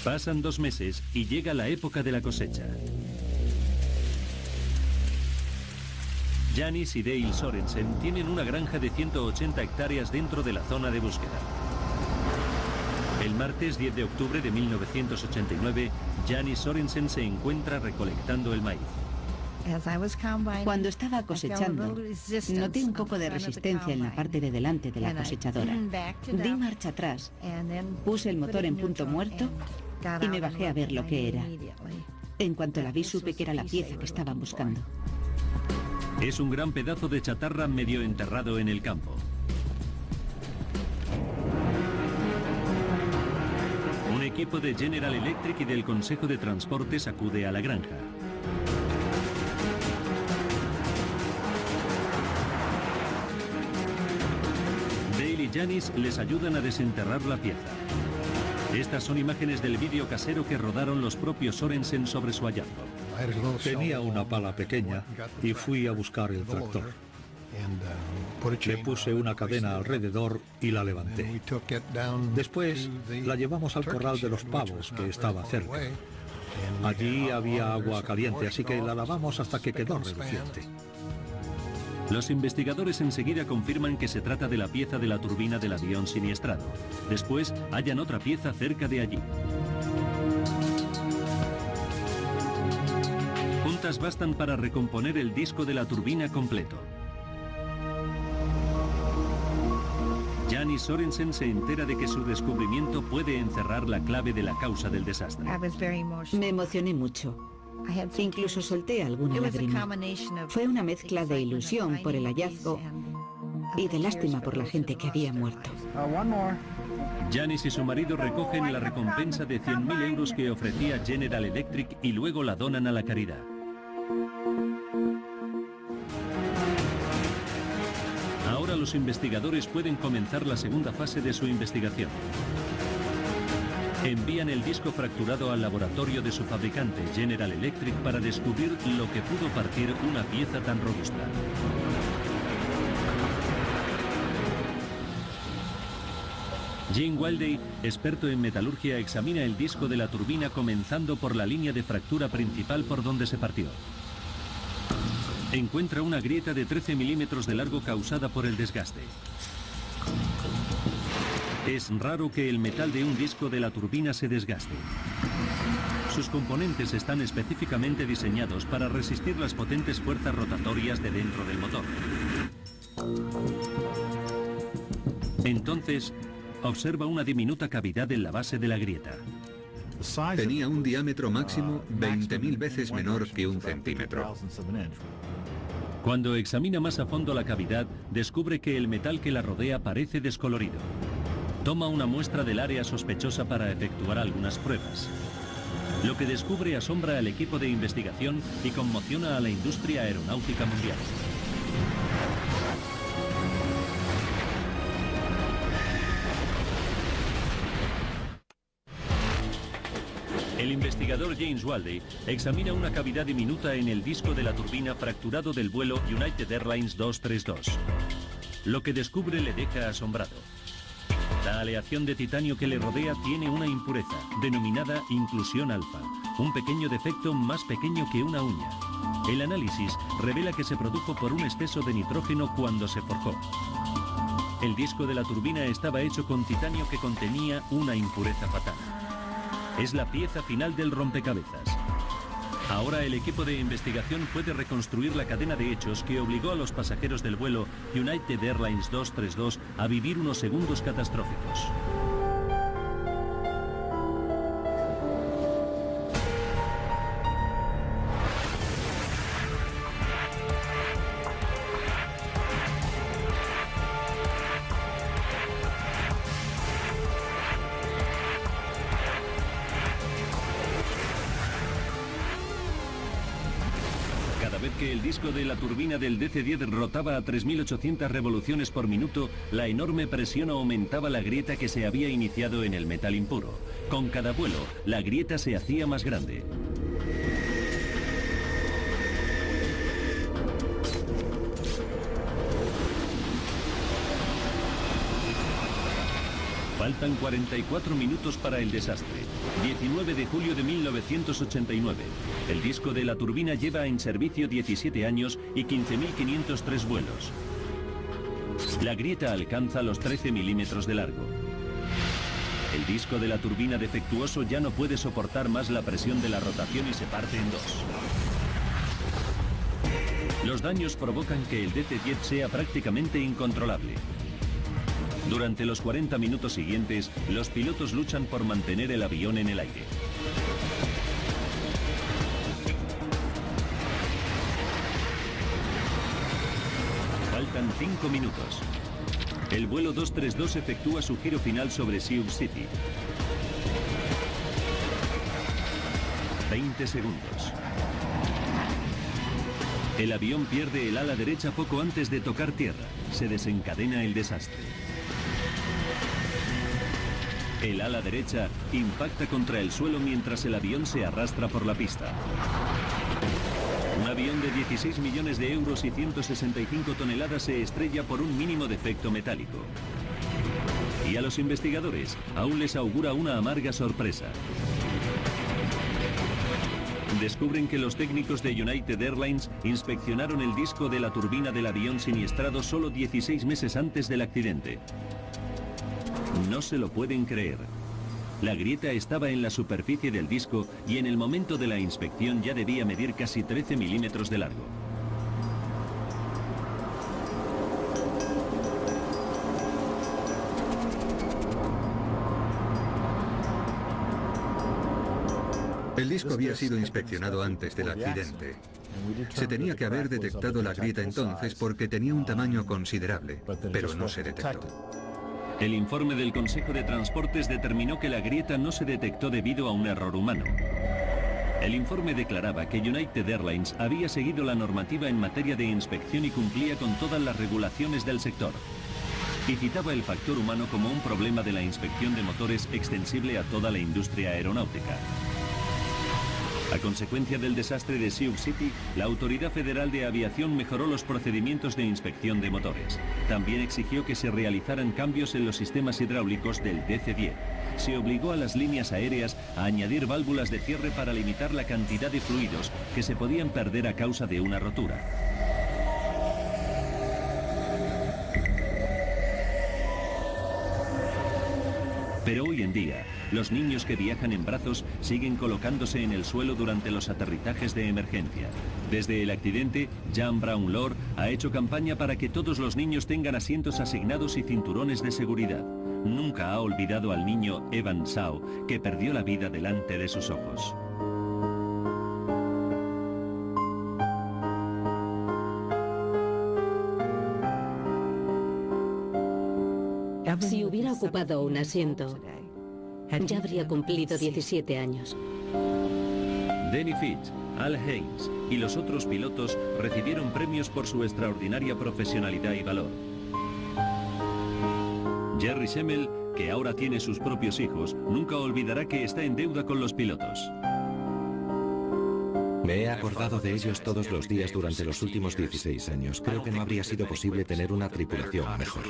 A: Pasan 2 meses y llega la época de la cosecha. Janis y Dale Sorensen tienen una granja de 180 hectáreas dentro de la zona de búsqueda. El martes 10 de octubre de 1989, Janis Sorensen se encuentra recolectando el maíz.
B: Cuando estaba cosechando, noté un poco de resistencia en la parte de delante de la cosechadora. Di marcha atrás, puse el motor en punto muerto y me bajé a ver lo que era. En cuanto la vi, supe que era la pieza que estaban buscando.
A: Es un gran pedazo de chatarra medio enterrado en el campo. Un equipo de General Electric y del Consejo de Transportes acude a la granja. Dale y Janis les ayudan a desenterrar la pieza. Estas son imágenes del vídeo casero que rodaron los propios Sorensen sobre su hallazgo.
C: Tenía una pala pequeña y fui a buscar el tractor. Le puse una cadena alrededor y la levanté. Después la llevamos al corral de los pavos, que estaba cerca. Allí había agua caliente, así que la lavamos hasta que quedó reluciente.
A: Los investigadores enseguida confirman que se trata de la pieza de la turbina del avión siniestrado. Después hallan otra pieza cerca de allí. Juntas bastan para recomponer el disco de la turbina completo. Janis Sorensen se entera de que su descubrimiento puede encerrar la clave de la causa del desastre.
B: Me emocioné mucho. Incluso solté alguna lágrima. Fue una mezcla de ilusión por el hallazgo y de lástima por la gente que había muerto.
A: Janis y su marido recogen la recompensa de 100.000 euros que ofrecía General Electric y luego la donan a la caridad. Ahora los investigadores pueden comenzar la segunda fase de su investigación. Envían el disco fracturado al laboratorio de su fabricante, General Electric, para descubrir lo que pudo partir una pieza tan robusta. Gene Wildey, experto en metalurgia, examina el disco de la turbina comenzando por la línea de fractura principal por donde se partió. Encuentra una grieta de 13 milímetros de largo causada por el desgaste. Es raro que el metal de un disco de la turbina se desgaste. Sus componentes están específicamente diseñados para resistir las potentes fuerzas rotatorias de dentro del motor. Entonces, observa una diminuta cavidad en la base de la grieta.
F: Tenía un diámetro máximo 20.000 veces menor que 1 centímetro.
A: Cuando examina más a fondo la cavidad, descubre que el metal que la rodea parece descolorido. Toma una muestra del área sospechosa para efectuar algunas pruebas. Lo que descubre asombra al equipo de investigación y conmociona a la industria aeronáutica mundial. El investigador James Wildey examina una cavidad diminuta en el disco de la turbina fracturado del vuelo United Airlines 232. Lo que descubre le deja asombrado. La aleación de titanio que le rodea tiene una impureza, denominada inclusión alfa, un pequeño defecto más pequeño que una uña. El análisis revela que se produjo por un exceso de nitrógeno cuando se forjó. El disco de la turbina estaba hecho con titanio que contenía una impureza fatal. Es la pieza final del rompecabezas. Ahora el equipo de investigación puede reconstruir la cadena de hechos que obligó a los pasajeros del vuelo United Airlines 232 a vivir unos segundos catastróficos. Que el disco de la turbina del DC-10 rotaba a 3.800 revoluciones por minuto, la enorme presión aumentaba la grieta que se había iniciado en el metal impuro. Con cada vuelo, la grieta se hacía más grande. Faltan 44 minutos para el desastre. 19 de julio de 1989. El disco de la turbina lleva en servicio 17 años y 15.503 vuelos. La grieta alcanza los 13 milímetros de largo. El disco de la turbina defectuoso ya no puede soportar más la presión de la rotación y se parte en dos. Los daños provocan que el DC-10 sea prácticamente incontrolable. Durante los 40 minutos siguientes, los pilotos luchan por mantener el avión en el aire. Faltan 5 minutos. El vuelo 232 efectúa su giro final sobre Sioux City. 20 segundos. El avión pierde el ala derecha poco antes de tocar tierra. Se desencadena el desastre. El ala derecha impacta contra el suelo mientras el avión se arrastra por la pista. Un avión de 16 millones de euros y 165 toneladas se estrella por un mínimo defecto metálico. Y a los investigadores aún les augura una amarga sorpresa. Descubren que los técnicos de United Airlines inspeccionaron el disco de la turbina del avión siniestrado solo 16 meses antes del accidente. No se lo pueden creer. La grieta estaba en la superficie del disco y en el momento de la inspección ya debía medir casi 13 milímetros de largo.
F: El disco había sido inspeccionado antes del accidente. Se tenía que haber detectado la grieta entonces porque tenía un tamaño considerable, pero no se detectó.
A: El informe del Consejo de Transportes determinó que la grieta no se detectó debido a un error humano. El informe declaraba que United Airlines había seguido la normativa en materia de inspección y cumplía con todas las regulaciones del sector. Y citaba el factor humano como un problema de la inspección de motores extensible a toda la industria aeronáutica. A consecuencia del desastre de Sioux City, la Autoridad Federal de Aviación mejoró los procedimientos de inspección de motores. También exigió que se realizaran cambios en los sistemas hidráulicos del DC-10. Se obligó a las líneas aéreas a añadir válvulas de cierre para limitar la cantidad de fluidos que se podían perder a causa de una rotura. Pero hoy en día, los niños que viajan en brazos siguen colocándose en el suelo durante los aterrizajes de emergencia. Desde el accidente, Jan Brown Lord ha hecho campaña para que todos los niños tengan asientos asignados y cinturones de seguridad. Nunca ha olvidado al niño Evan Shaw, que perdió la vida delante de sus ojos.
E: Si hubiera ocupado un asiento, ya habría cumplido 17 años.
A: Denny Fitch, Al Haynes y los otros pilotos recibieron premios por su extraordinaria profesionalidad y valor. Jerry Schemmel, que ahora tiene sus propios hijos, nunca olvidará que está en deuda con los pilotos.
D: Me he acordado de ellos todos los días durante los últimos 16 años. Creo que no habría sido posible tener una tripulación mejor.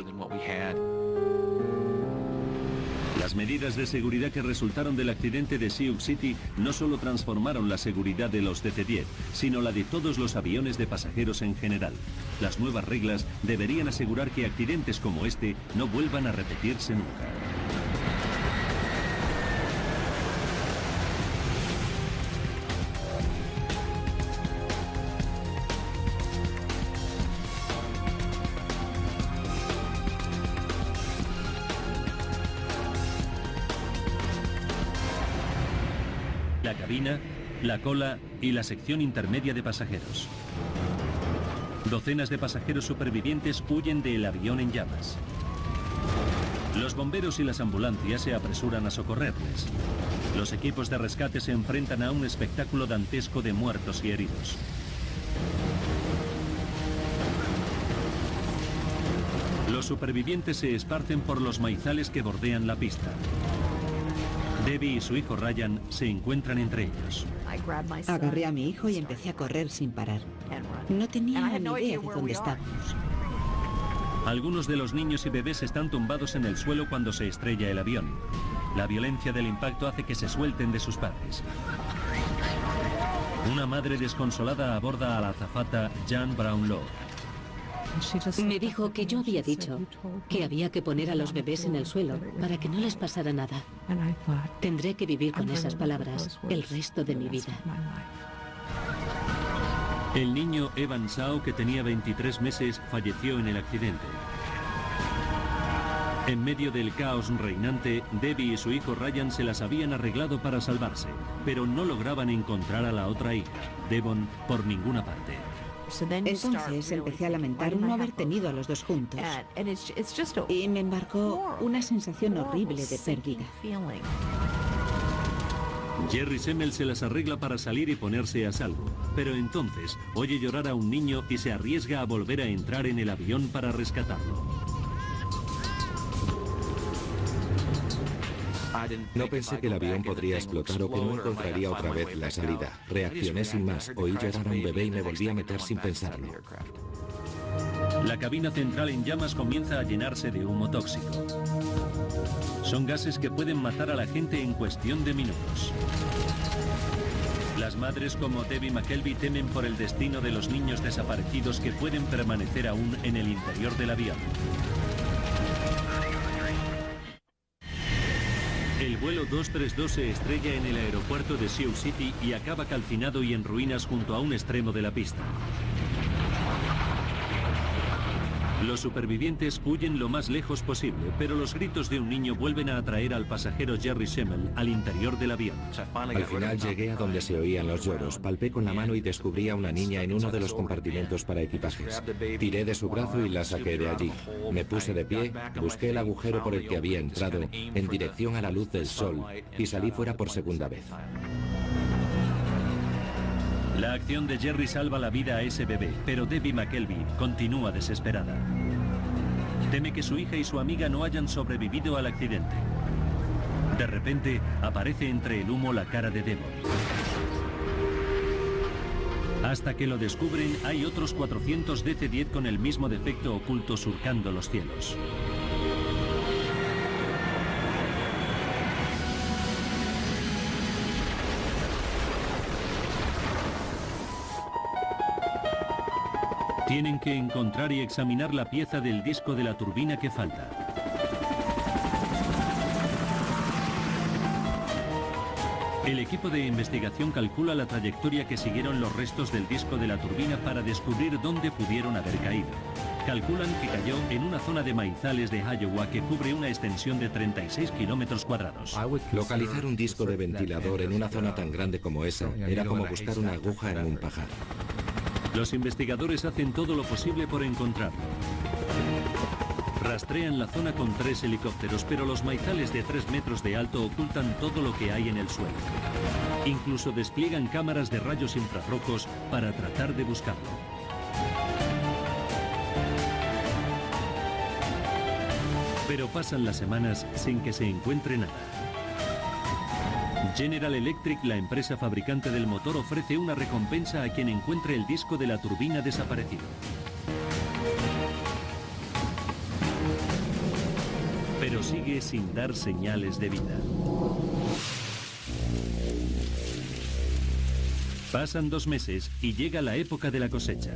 A: Las medidas de seguridad que resultaron del accidente de Sioux City no solo transformaron la seguridad de los DC-10, sino la de todos los aviones de pasajeros en general. Las nuevas reglas deberían asegurar que accidentes como este no vuelvan a repetirse nunca. La cabina, la cola y la sección intermedia de pasajeros. Docenas de pasajeros supervivientes huyen del avión en llamas. Los bomberos y las ambulancias se apresuran a socorrerles. Los equipos de rescate se enfrentan a un espectáculo dantesco de muertos y heridos. Los supervivientes se esparcen por los maizales que bordean la pista. Debbie y su hijo Ryan se encuentran entre ellos.
B: Agarré a mi hijo y empecé a correr sin parar. No tenía ni idea de dónde estábamos.
A: Algunos de los niños y bebés están tumbados en el suelo cuando se estrella el avión. La violencia del impacto hace que se suelten de sus padres. Una madre desconsolada aborda a la azafata Jan Brown Lord.
E: Me dijo que yo había dicho que había que poner a los bebés en el suelo para que no les pasara nada. Tendré que vivir con esas palabras el resto de mi vida.
A: El niño Evan Shaw, que tenía 23 meses, falleció en el accidente. En medio del caos reinante, Debbie y su hijo Ryan se las habían arreglado para salvarse, pero no lograban encontrar a la otra hija, Devon, por ninguna parte.
B: Entonces empecé a lamentar no haber tenido a los dos juntos. Y me embarcó una sensación horrible de pérdida.
A: Jerry Schemmel se las arregla para salir y ponerse a salvo, pero entonces oye llorar a un niño y se arriesga a volver a entrar en el avión para rescatarlo.
D: No pensé que el avión podría explotar o que no encontraría otra vez la salida. Reaccioné sin más, oí llorar a un bebé y me volví a meter sin pensarlo.
A: La cabina central en llamas comienza a llenarse de humo tóxico. Son gases que pueden matar a la gente en cuestión de minutos. Las madres como Debbie McKelvey temen por el destino de los niños desaparecidos que pueden permanecer aún en el interior del avión. El vuelo 232 se estrella en el aeropuerto de Sioux City y acaba calcinado y en ruinas junto a un extremo de la pista. Los supervivientes huyen lo más lejos posible, pero los gritos de un niño vuelven a atraer al pasajero Jerry Schemmel al interior del avión.
D: Al final llegué a donde se oían los lloros, palpé con la mano y descubrí a una niña en uno de los compartimentos para equipajes. Tiré de su brazo y la saqué de allí. Me puse de pie, busqué el agujero por el que había entrado en dirección a la luz del sol y salí fuera por segunda vez.
A: La acción de Jerry salva la vida a ese bebé, pero Debbie McKelvey continúa desesperada. Teme que su hija y su amiga no hayan sobrevivido al accidente. De repente, aparece entre el humo la cara de Devon. Hasta que lo descubren, hay otros 400 DC-10 con el mismo defecto oculto surcando los cielos. Tienen que encontrar y examinar la pieza del disco de la turbina que falta. El equipo de investigación calcula la trayectoria que siguieron los restos del disco de la turbina para descubrir dónde pudieron haber caído. Calculan que cayó en una zona de maizales de Iowa que cubre una extensión de 36 kilómetros cuadrados.
D: Localizar un disco de ventilador en una zona tan grande como esa era como buscar una aguja en un pajar.
A: Los investigadores hacen todo lo posible por encontrarlo. Rastrean la zona con 3 helicópteros, pero los maizales de 3 metros de alto ocultan todo lo que hay en el suelo. Incluso despliegan cámaras de rayos infrarrojos para tratar de buscarlo. Pero pasan las semanas sin que se encuentre nada. General Electric, la empresa fabricante del motor, ofrece una recompensa a quien encuentre el disco de la turbina desaparecido. Pero sigue sin dar señales de vida. Pasan 2 meses y llega la época de la cosecha.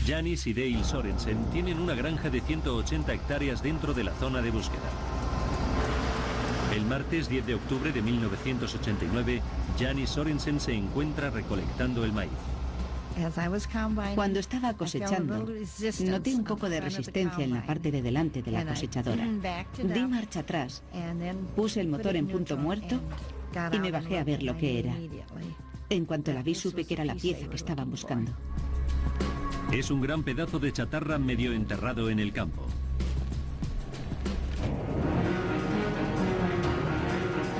A: Janice y Dale Sorensen tienen una granja de 180 hectáreas dentro de la zona de búsqueda. El martes 10 de octubre de 1989, Janice Sorensen se encuentra recolectando el maíz.
B: Cuando estaba cosechando, noté un poco de resistencia en la parte de delante de la cosechadora. Di marcha atrás, puse el motor en punto muerto y me bajé a ver lo que era. En cuanto la vi, supe que era la pieza que estaban buscando.
A: Es un gran pedazo de chatarra medio enterrado en el campo.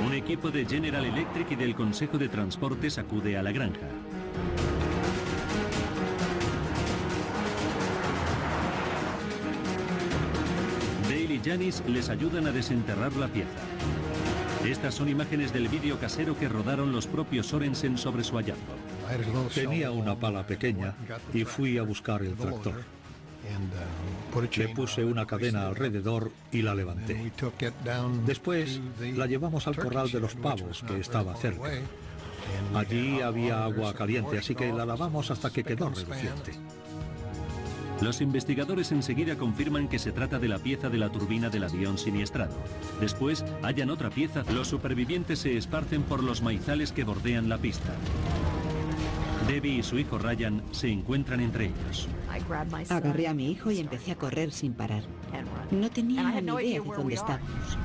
A: Un equipo de General Electric y del Consejo de Transportes acude a la granja. Dale y Janice les ayudan a desenterrar la pieza. Estas son imágenes del vídeo casero que rodaron los propios Sorensen sobre su hallazgo.
C: Tenía una pala pequeña y fui a buscar el tractor. Le puse una cadena alrededor y la levanté. Después la llevamos al corral de los pavos, que estaba cerca. Allí había agua caliente, así que la lavamos hasta que quedó reluciente.
A: Los investigadores enseguida confirman que se trata de la pieza de la turbina del avión siniestrado. Después hallan otra pieza. Los supervivientes se esparcen por los maizales que bordean la pista. Debbie y su hijo Ryan se encuentran entre ellos.
B: Agarré a mi hijo y empecé a correr sin parar. No tenía ni idea de dónde estábamos.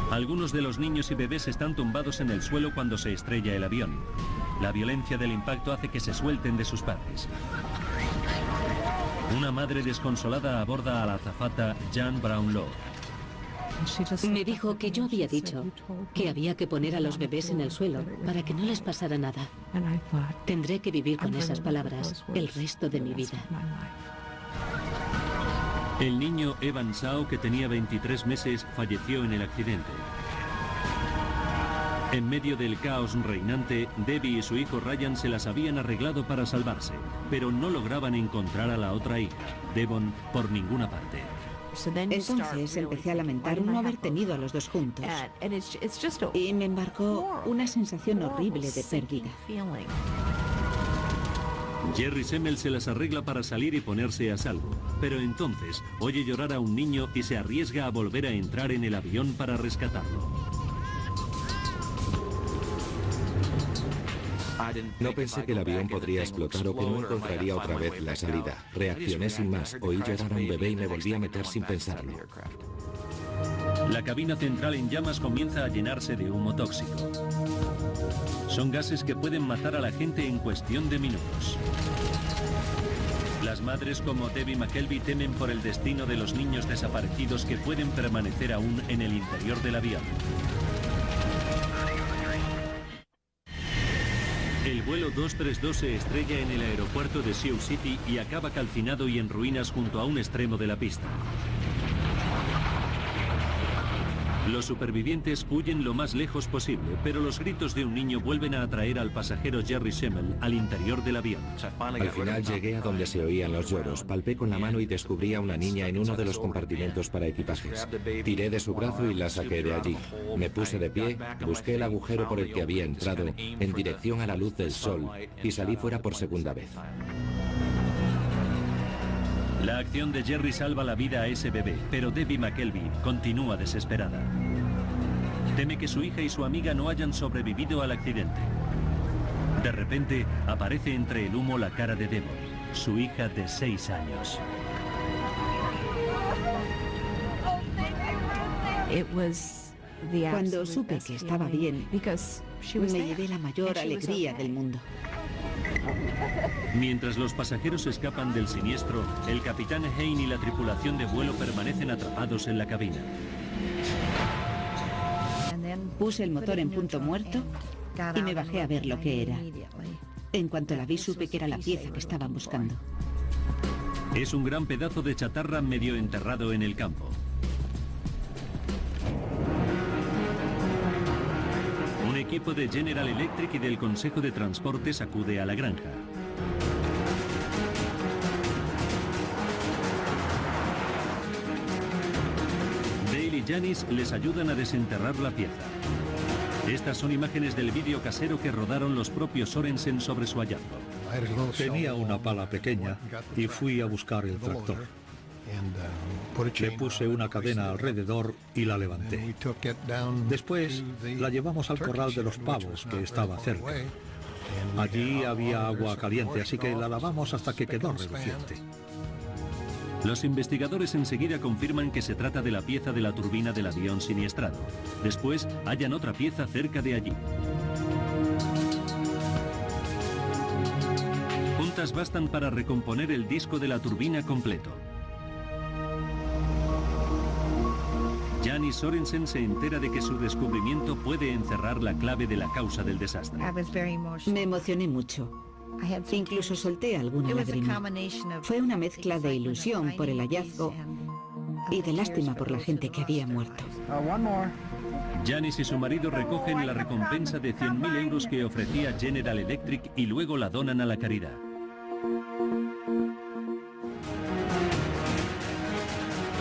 A: Algunos de los niños y bebés están tumbados en el suelo cuando se estrella el avión. La violencia del impacto hace que se suelten de sus padres. Una madre desconsolada aborda a la azafata Jan Brownlow.
E: Me dijo que yo había dicho que había que poner a los bebés en el suelo para que no les pasara nada. Tendré que vivir con esas palabras el resto de mi vida.
A: El niño Evan Sao, que tenía 23 meses, falleció en el accidente. En medio del caos reinante, Debbie y su hijo Ryan se las habían arreglado para salvarse, pero no lograban encontrar a la otra hija, Devon, por ninguna parte.
B: Entonces empecé a lamentar no haber tenido a los dos juntos. Y me embarcó una sensación horrible de pérdida.
A: Jerry Semmel se las arregla para salir y ponerse a salvo, pero entonces oye llorar a un niño y se arriesga a volver a entrar en el avión para rescatarlo.
D: No pensé que el avión podría explotar o que no encontraría otra vez la salida. Reaccioné sin más, oí llorar a un bebé y me volví a meter sin pensarlo.
A: La cabina central en llamas comienza a llenarse de humo tóxico. Son gases que pueden matar a la gente en cuestión de minutos. Las madres como Debbie McKelvey temen por el destino de los niños desaparecidos que pueden permanecer aún en el interior del avión. El vuelo 232 se estrella en el aeropuerto de Sioux City y acaba calcinado y en ruinas junto a un extremo de la pista. Los supervivientes huyen lo más lejos posible, pero los gritos de un niño vuelven a atraer al pasajero Jerry Schemmel al interior del avión.
D: Al final llegué a donde se oían los lloros, palpé con la mano y descubrí a una niña en uno de los compartimentos para equipajes. Tiré de su brazo y la saqué de allí. Me puse de pie, busqué el agujero por el que había entrado en dirección a la luz del sol y salí fuera por segunda vez.
A: La acción de Jerry salva la vida a ese bebé, pero Debbie McKelvey continúa desesperada. Teme que su hija y su amiga no hayan sobrevivido al accidente. De repente, aparece entre el humo la cara de Devon, su hija de 6 años.
B: Cuando supe que estaba bien, me llevé la mayor alegría del mundo.
A: Mientras los pasajeros escapan del siniestro, el capitán Hein y la tripulación de vuelo permanecen atrapados en la cabina.
B: Puse el motor en punto muerto y me bajé a ver lo que era. En cuanto la vi, supe que era la pieza que estaban buscando.
A: Es un gran pedazo de chatarra medio enterrado en el campo. Un equipo de General Electric y del Consejo de Transportes acude a la granja. Dale y Janice les ayudan a desenterrar la pieza. Estas son imágenes del vídeo casero que rodaron los propios Sorensen sobre su hallazgo.
C: Tenía una pala pequeña y fui a buscar el tractor. Le puse una cadena alrededor y la levanté. Después la llevamos al corral de los pavos, que estaba cerca. Allí había agua caliente, así que la lavamos hasta que quedó reluciente.
A: Los investigadores enseguida confirman que se trata de la pieza de la turbina del avión siniestrado. Después hallan otra pieza cerca de allí. Juntas bastan para recomponer el disco de la turbina completo. Janice Sorensen se entera de que su descubrimiento puede encerrar la clave de la causa del desastre.
B: Me emocioné mucho. Incluso solté alguna lágrima. Fue una mezcla de ilusión por el hallazgo y de lástima por la gente que había muerto.
A: Janice y su marido recogen la recompensa de 100.000 euros que ofrecía General Electric y luego la donan a la caridad.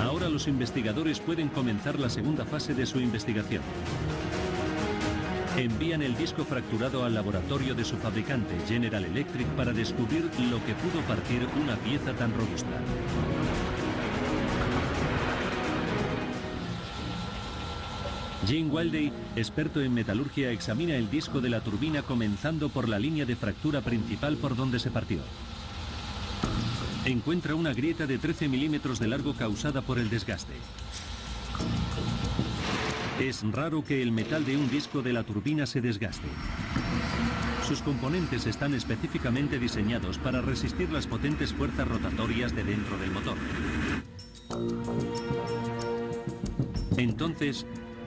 A: Ahora los investigadores pueden comenzar la segunda fase de su investigación. Envían el disco fracturado al laboratorio de su fabricante, General Electric, para descubrir lo que pudo partir una pieza tan robusta. Jim Wildey, experto en metalurgia, examina el disco de la turbina comenzando por la línea de fractura principal por donde se partió. Encuentra una grieta de 13 milímetros de largo causada por el desgaste. Es raro que el metal de un disco de la turbina se desgaste. Sus componentes están específicamente diseñados para resistir las potentes fuerzas rotatorias de dentro del motor. Entonces,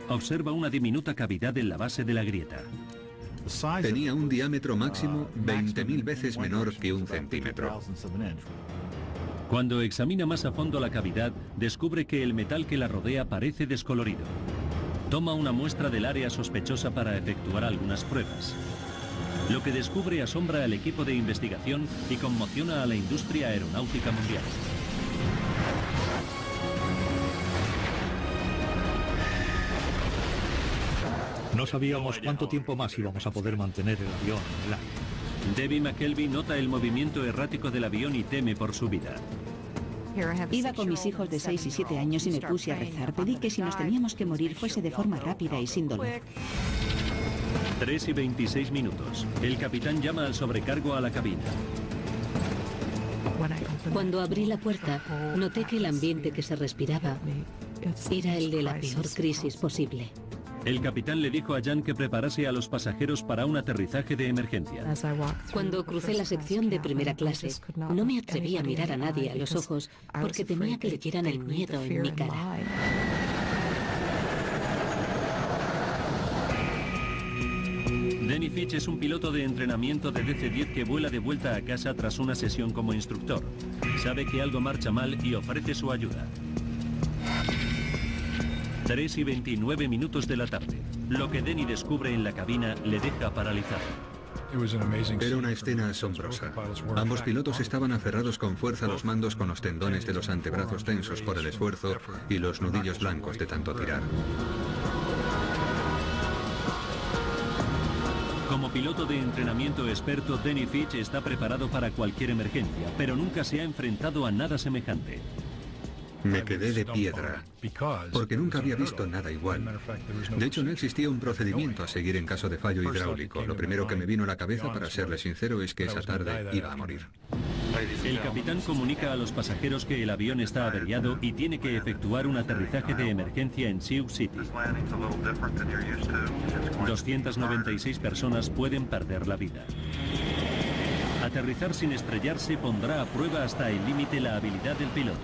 A: observa una diminuta cavidad en la base de la grieta.
F: Tenía un diámetro máximo 20.000 veces menor que 1 centímetro.
A: Cuando examina más a fondo la cavidad, descubre que el metal que la rodea parece descolorido. Toma una muestra del área sospechosa para efectuar algunas pruebas. Lo que descubre asombra al equipo de investigación y conmociona a la industria aeronáutica mundial.
C: No sabíamos cuánto tiempo más íbamos a poder mantener el avión en el aire.
A: Debbie McKelvey nota el movimiento errático del avión y teme por su vida.
B: Iba con mis hijos de 6 y 7 años y me puse a rezar. Pedí que si nos teníamos que morir fuese de forma rápida y sin dolor.
A: 3:26 minutos. El capitán llama al sobrecargo a la cabina.
E: Cuando abrí la puerta, noté que el ambiente que se respiraba era el de la peor crisis posible.
A: El capitán le dijo a Jan que preparase a los pasajeros para un aterrizaje de emergencia.
E: Cuando crucé la sección de primera clase, no me atreví a mirar a nadie a los ojos porque temía que leyeran el miedo en mi cara.
A: Dennis Danny Fitch es un piloto de entrenamiento de DC-10 que vuela de vuelta a casa tras una sesión como instructor. Sabe que algo marcha mal y ofrece su ayuda. 3:29 de la tarde. Lo que Danny descubre en la cabina le deja paralizado.
F: Era una escena asombrosa. Ambos pilotos estaban aferrados con fuerza a los mandos con los tendones de los antebrazos tensos por el esfuerzo y los nudillos blancos de tanto tirar.
A: Como piloto de entrenamiento experto, Danny Fitch está preparado para cualquier emergencia, pero nunca se ha enfrentado a nada semejante.
F: Me quedé de piedra, porque nunca había visto nada igual. De hecho, no existía un procedimiento a seguir en caso de fallo hidráulico. Lo primero que me vino a la cabeza, para serle sincero, es que esa tarde iba a morir.
A: El capitán comunica a los pasajeros que el avión está averiado y tiene que efectuar un aterrizaje de emergencia en Sioux City. 296 personas pueden perder la vida. Aterrizar sin estrellarse pondrá a prueba hasta el límite la habilidad del piloto.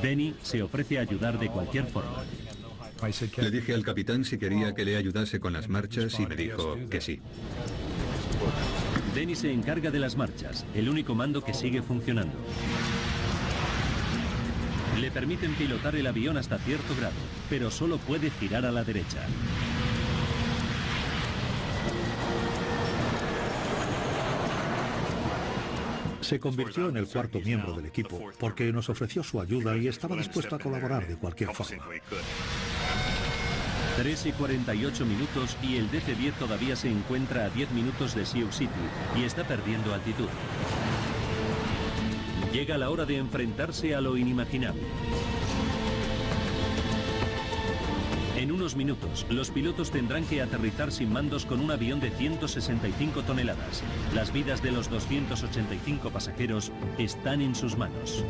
A: Danny se ofrece a ayudar de cualquier forma.
F: Le dije al capitán si quería que le ayudase con las marchas y me dijo que sí.
A: Danny se encarga de las marchas, el único mando que sigue funcionando. Le permiten pilotar el avión hasta cierto grado, pero solo puede girar a la derecha.
C: Se convirtió en el cuarto miembro del equipo porque nos ofreció su ayuda y estaba dispuesto a colaborar de cualquier forma.
A: 3:48 y el DC-10 todavía se encuentra a 10 minutos de Sioux City y está perdiendo altitud. Llega la hora de enfrentarse a lo inimaginable. En unos minutos, los pilotos tendrán que aterrizar sin mandos con un avión de 165 toneladas. Las vidas de los 285 pasajeros están en sus manos.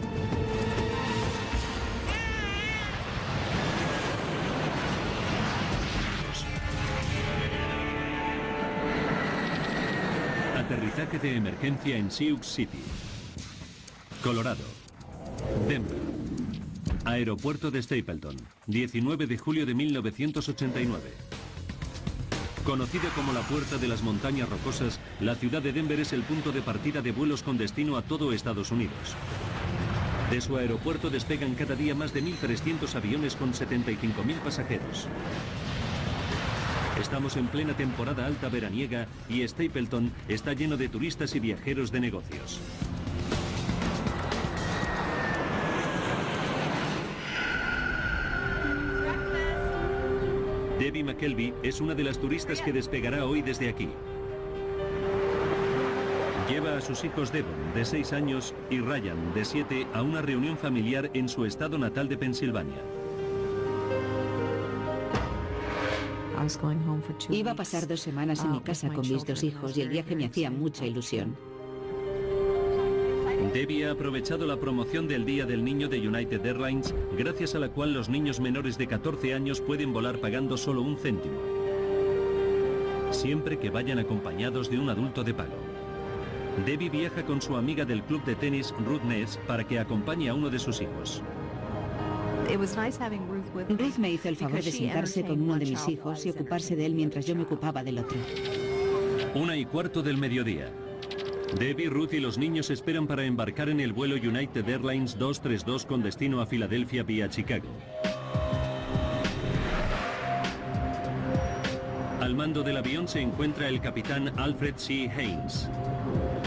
A: Aterrizaje de emergencia en Sioux City, Colorado. Denver. Aeropuerto de Stapleton, 19 de julio de 1989. Conocida como la Puerta de las Montañas Rocosas, la ciudad de Denver es el punto de partida de vuelos con destino a todo Estados Unidos. De su aeropuerto despegan cada día más de 1.300 aviones con 75.000 pasajeros. Estamos en plena temporada alta veraniega y Stapleton está lleno de turistas y viajeros de negocios. Debbie McKelvey es una de las turistas que despegará hoy desde aquí. Lleva a sus hijos Devon, de 6 años, y Ryan, de 7, a una reunión familiar en su estado natal de Pensilvania.
B: Iba a pasar 2 semanas en mi casa con mis 2 hijos y el viaje me hacía mucha ilusión.
A: Debbie ha aprovechado la promoción del Día del Niño de United Airlines, gracias a la cual los niños menores de 14 años pueden volar pagando solo 1 céntimo, siempre que vayan acompañados de un adulto de pago. Debbie viaja con su amiga del club de tenis, Ruth Ness, para que acompañe a uno de sus hijos.
B: Ruth me hizo el favor de sentarse con uno de mis hijos y ocuparse de él mientras yo me ocupaba del otro.
A: 1:15 del mediodía. Debbie, Ruth y los niños esperan para embarcar en el vuelo United Airlines 232 con destino a Filadelfia vía Chicago. Al mando del avión se encuentra el capitán Alfred C. Haynes.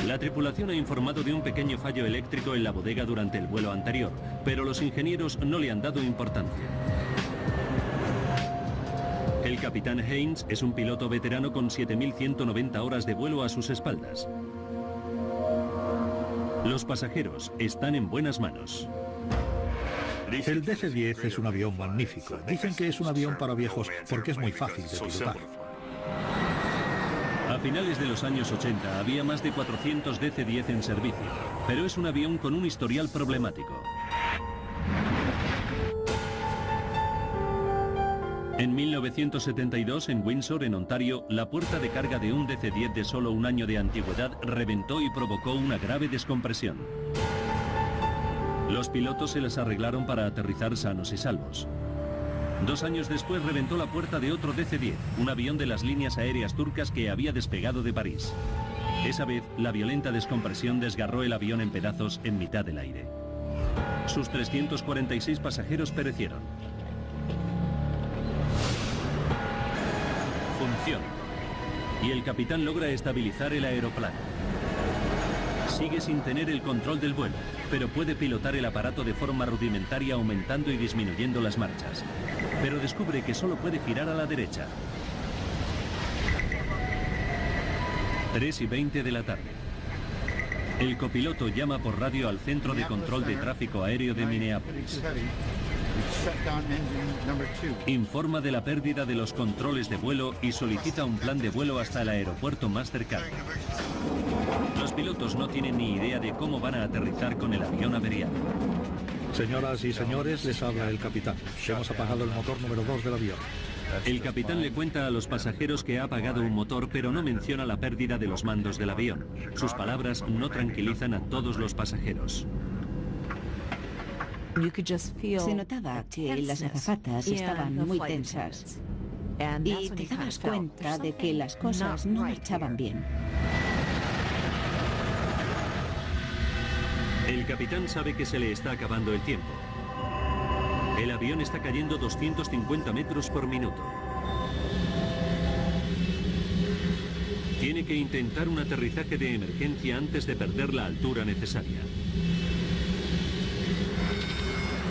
A: La tripulación ha informado de un pequeño fallo eléctrico en la bodega durante el vuelo anterior, pero los ingenieros no le han dado importancia. El capitán Haynes es un piloto veterano con 7.190 horas de vuelo a sus espaldas. Los pasajeros están en buenas manos.
C: El DC-10 es un avión magnífico. Dicen que es un avión para viejos porque es muy fácil de pilotar.
A: A finales de los años 80 había más de 400 DC-10 en servicio, pero es un avión con un historial problemático. En 1972, en Windsor, en Ontario, la puerta de carga de un DC-10 de solo 1 año de antigüedad reventó y provocó una grave descompresión. Los pilotos se las arreglaron para aterrizar sanos y salvos. 2 años después reventó la puerta de otro DC-10, un avión de las líneas aéreas turcas que había despegado de París. Esa vez, la violenta descompresión desgarró el avión en pedazos en mitad del aire. Sus 346 pasajeros perecieron. Funciona. Y el capitán logra estabilizar el aeroplano. Sigue sin tener el control del vuelo, pero puede pilotar el aparato de forma rudimentaria aumentando y disminuyendo las marchas. Pero descubre que solo puede girar a la derecha. 3:20 de la tarde. El copiloto llama por radio al Centro de Control de Tráfico Aéreo de Minneapolis. Informa de la pérdida de los controles de vuelo y solicita un plan de vuelo hasta el aeropuerto más cercano. Los pilotos no tienen ni idea de cómo van a aterrizar con el avión averiado.
C: Señoras y señores, les habla el capitán. Hemos apagado el motor número 2 del avión.
A: El capitán le cuenta a los pasajeros que ha apagado un motor, pero no menciona la pérdida de los mandos del avión. Sus palabras no tranquilizan a todos los pasajeros.
B: Se notaba que las azafatas estaban muy tensas y te dabas cuenta de que las cosas no marchaban bien.
A: El capitán sabe que se le está acabando el tiempo. El avión está cayendo 250 metros por minuto. Tiene que intentar un aterrizaje de emergencia antes de perder la altura necesaria.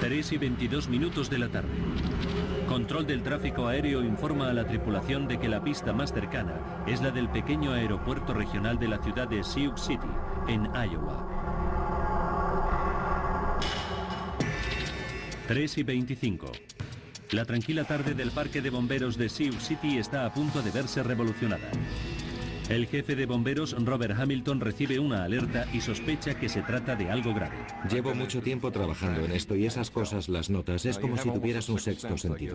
A: 3:22 de la tarde. Control del tráfico aéreo informa a la tripulación de que la pista más cercana es la del pequeño aeropuerto regional de la ciudad de Sioux City, en Iowa. 3:25. La tranquila tarde del parque de bomberos de Sioux City está a punto de verse revolucionada. El jefe de bomberos, Robert Hamilton, recibe una alerta y sospecha que se trata de algo grave.
D: Llevo mucho tiempo trabajando en esto y esas cosas las notas. Es como si tuvieras un sexto sentido.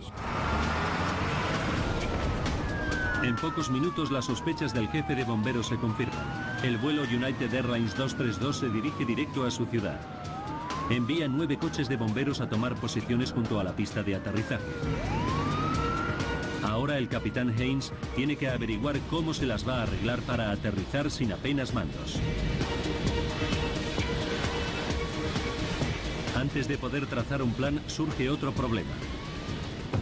A: En pocos minutos las sospechas del jefe de bomberos se confirman. El vuelo United Airlines 232 se dirige directo a su ciudad. Envía 9 coches de bomberos a tomar posiciones junto a la pista de aterrizaje. Ahora el capitán Haynes tiene que averiguar cómo se las va a arreglar para aterrizar sin apenas mandos. Antes de poder trazar un plan, surge otro problema.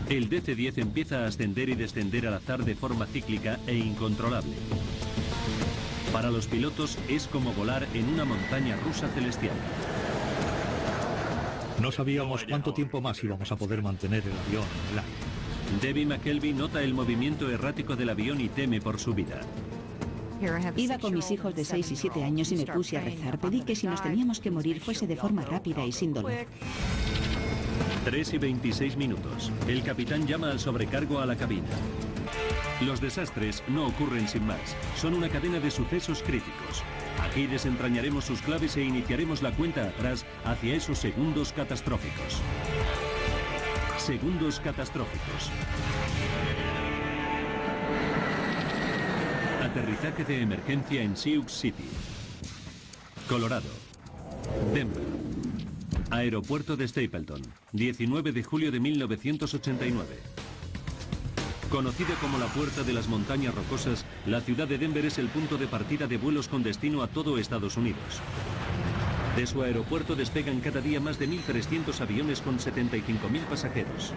A: El DC-10 empieza a ascender y descender al azar de forma cíclica e incontrolable. Para los pilotos es como volar en una montaña rusa celestial.
C: No sabíamos cuánto tiempo más íbamos a poder mantener el avión en el aire.
A: Debbie McKelvey nota el movimiento errático del avión y teme por su vida.
B: Iba con mis hijos de 6 y 7 años y me puse a rezar. Pedí que si nos teníamos que morir fuese de forma rápida y sin dolor.
A: 3:26. El capitán llama al sobrecargo a la cabina. Los desastres no ocurren sin más. Son una cadena de sucesos críticos. Aquí desentrañaremos sus claves e iniciaremos la cuenta atrás hacia esos segundos catastróficos. Segundos catastróficos. Aterrizaje de emergencia en Sioux City, Colorado. Denver. Aeropuerto de Stapleton, 19 de julio de 1989. Conocida como la Puerta de las Montañas Rocosas, la ciudad de Denver es el punto de partida de vuelos con destino a todo Estados Unidos. De su aeropuerto despegan cada día más de 1.300 aviones con 75.000 pasajeros.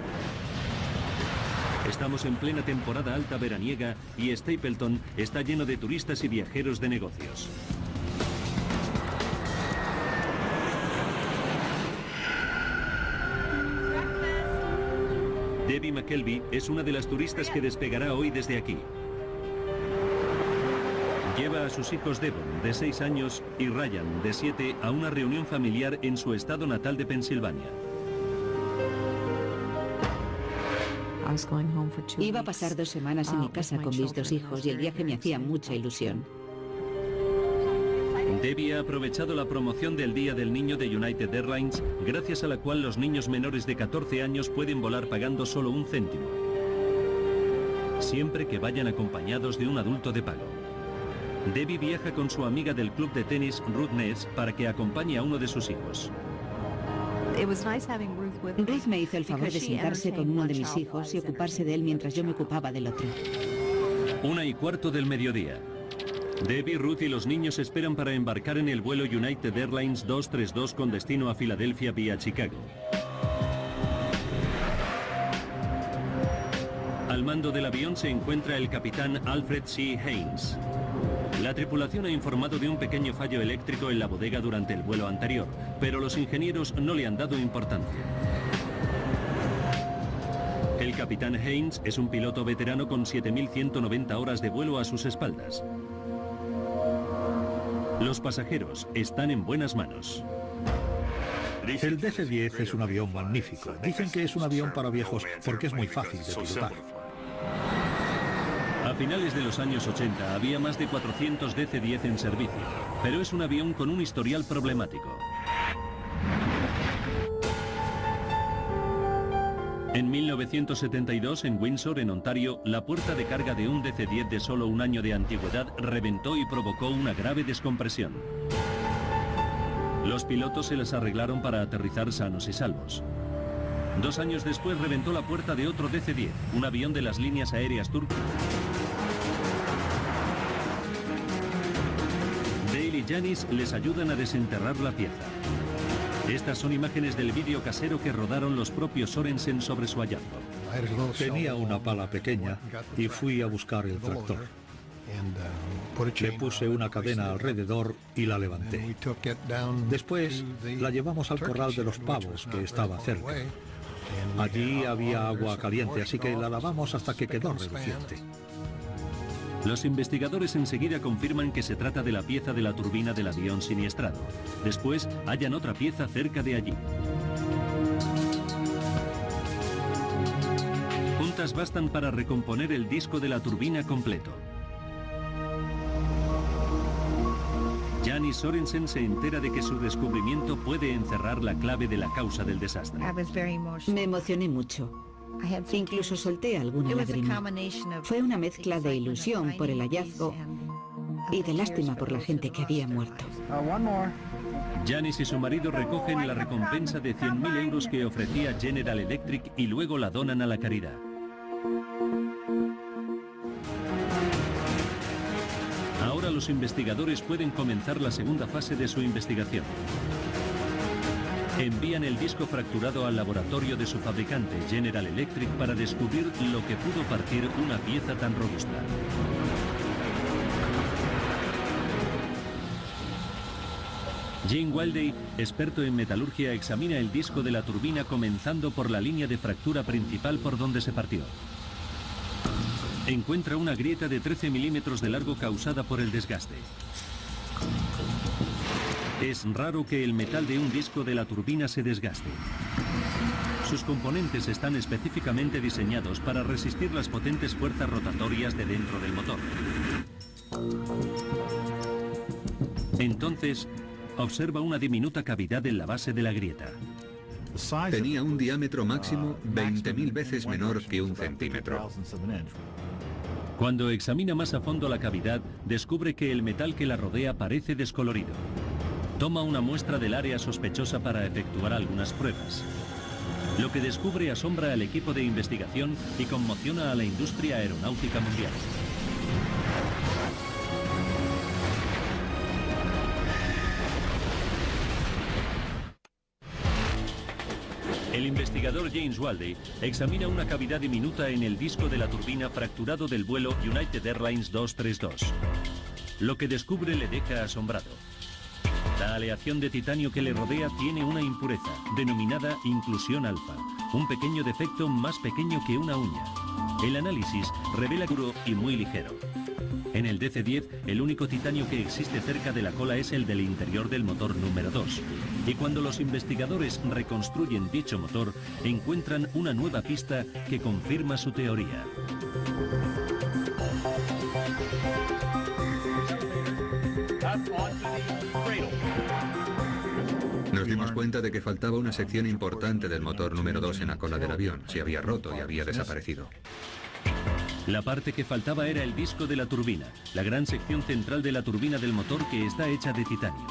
A: Estamos en plena temporada alta veraniega y Stapleton está lleno de turistas y viajeros de negocios. Debbie McKelvey es una de las turistas que despegará hoy desde aquí. Lleva a sus hijos Devon, de 6 años, y Ryan, de 7, a una reunión familiar en su estado natal de Pensilvania.
B: Iba a pasar 2 semanas en mi casa con mis 2 hijos y el viaje me hacía mucha ilusión.
A: Debbie ha aprovechado la promoción del Día del Niño de United Airlines, gracias a la cual los niños menores de 14 años pueden volar pagando solo 1 céntimo. Siempre que vayan acompañados de un adulto de pago. Debbie viaja con su amiga del club de tenis, Ruth Ness, para que acompañe a uno de sus hijos.
B: Ruth me hizo el favor de sentarse con uno de mis hijos y ocuparse de él mientras yo me ocupaba del otro.
A: 1:15 del mediodía. Debbie, Ruth y los niños esperan para embarcar en el vuelo United Airlines 232 con destino a Filadelfia vía Chicago. Al mando del avión se encuentra el capitán Alfred C. Haynes. La tripulación ha informado de un pequeño fallo eléctrico en la bodega durante el vuelo anterior, pero los ingenieros no le han dado importancia. El capitán Haynes es un piloto veterano con 7.190 horas de vuelo a sus espaldas. Los pasajeros están en buenas manos.
C: El DC-10 es un avión magnífico. Dicen que es un avión para viejos porque es muy fácil de pilotar.
A: A finales de los años 80 había más de 400 DC-10 en servicio, pero es un avión con un historial problemático. En 1972, en Windsor, en Ontario, la puerta de carga de un DC-10 de solo un año de antigüedad reventó y provocó una grave descompresión. Los pilotos se las arreglaron para aterrizar sanos y salvos. 2 años después reventó la puerta de otro DC-10, un avión de las líneas aéreas turcas. Dale y Janice les ayudan a desenterrar la pieza. Estas son imágenes del vídeo casero que rodaron los propios Sorensen sobre su hallazgo.
C: Tenía una pala pequeña y fui a buscar el tractor. Le puse una cadena alrededor y la levanté. Después la llevamos al corral de los pavos, que estaba cerca. Allí había agua caliente, así que la lavamos hasta que quedó reluciente.
A: Los investigadores enseguida confirman que se trata de la pieza de la turbina del avión siniestrado. Después hallan otra pieza cerca de allí. Juntas bastan para recomponer el disco de la turbina completo. Janice Sorensen se entera de que su descubrimiento puede encerrar la clave de la causa del desastre.
B: Me emocioné mucho. Incluso solté alguna lágrima. Fue una mezcla de ilusión por el hallazgo y de lástima por la gente que había muerto.
A: Janice y su marido recogen la recompensa de 100.000 euros que ofrecía General Electric y luego la donan a la caridad. Ahora los investigadores pueden comenzar la segunda fase de su investigación. Envían el disco fracturado al laboratorio de su fabricante, General Electric, para descubrir lo que pudo partir una pieza tan robusta. Gene Wildey, experto en metalurgia, examina el disco de la turbina comenzando por la línea de fractura principal por donde se partió. Encuentra una grieta de 13 milímetros de largo causada por el desgaste. Es raro que el metal de un disco de la turbina se desgaste. Sus componentes están específicamente diseñados para resistir las potentes fuerzas rotatorias de dentro del motor. Entonces, observa una diminuta cavidad en la base de la grieta.
F: Tenía un diámetro máximo 20.000 veces menor que 1 centímetro.
A: Cuando examina más a fondo la cavidad, descubre que el metal que la rodea parece descolorido. Toma una muestra del área sospechosa para efectuar algunas pruebas. Lo que descubre asombra al equipo de investigación y conmociona a la industria aeronáutica mundial. El investigador James Wildey examina una cavidad diminuta en el disco de la turbina fracturado del vuelo United Airlines 232. Lo que descubre le deja asombrado. La aleación de titanio que le rodea tiene una impureza, denominada inclusión alfa, un pequeño defecto más pequeño que una uña. El análisis revela duro y muy ligero. En el DC-10, el único titanio que existe cerca de la cola es el del interior del motor número 2. Y cuando los investigadores reconstruyen dicho motor, encuentran una nueva pista que confirma su teoría.
F: Nos dimos cuenta de que faltaba una sección importante del motor número 2 en la cola del avión. Se había roto y había desaparecido.
A: La parte que faltaba era el disco de la turbina, la gran sección central de la turbina del motor que está hecha de titanio.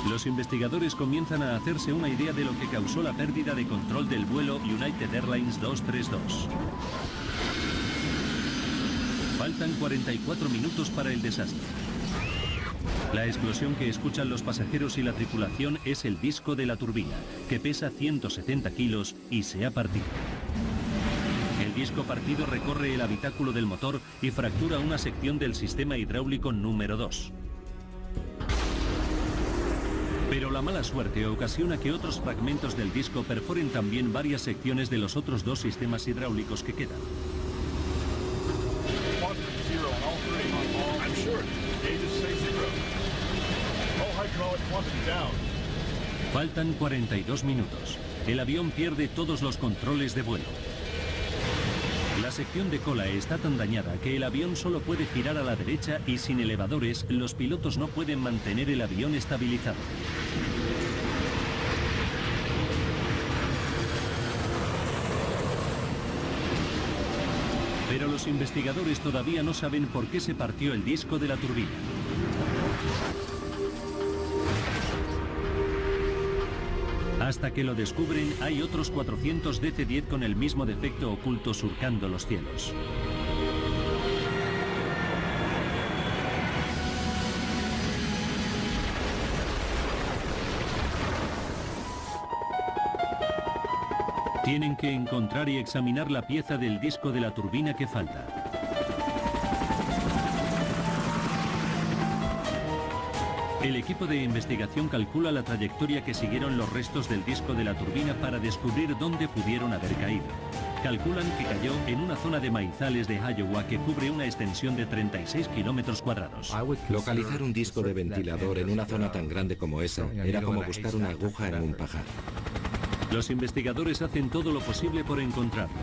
A: Los investigadores comienzan a hacerse una idea de lo que causó la pérdida de control del vuelo United Airlines 232. Faltan 44 minutos para el desastre. La explosión que escuchan los pasajeros y la tripulación es el disco de la turbina, que pesa 170 kilos y se ha partido. El disco partido recorre el habitáculo del motor y fractura una sección del sistema hidráulico número 2. Pero la mala suerte ocasiona que otros fragmentos del disco perforen también varias secciones de los otros dos sistemas hidráulicos que quedan. Faltan 42 minutos. El avión pierde todos los controles de vuelo. La sección de cola está tan dañada que el avión solo puede girar a la derecha y sin elevadores los pilotos no pueden mantener el avión estabilizado. Pero los investigadores todavía no saben por qué se partió el disco de la turbina. Hasta que lo descubren, hay otros 400 DC-10 con el mismo defecto oculto surcando los cielos. Tienen que encontrar y examinar la pieza del disco de la turbina que falta. El equipo de investigación calcula la trayectoria que siguieron los restos del disco de la turbina para descubrir dónde pudieron haber caído. Calculan que cayó en una zona de maizales de Iowa que cubre una extensión de 36 kilómetros cuadrados.
D: Localizar un disco de ventilador en una zona tan grande como esa era como buscar una aguja en un pajar.
A: Los investigadores hacen todo lo posible por encontrarlo.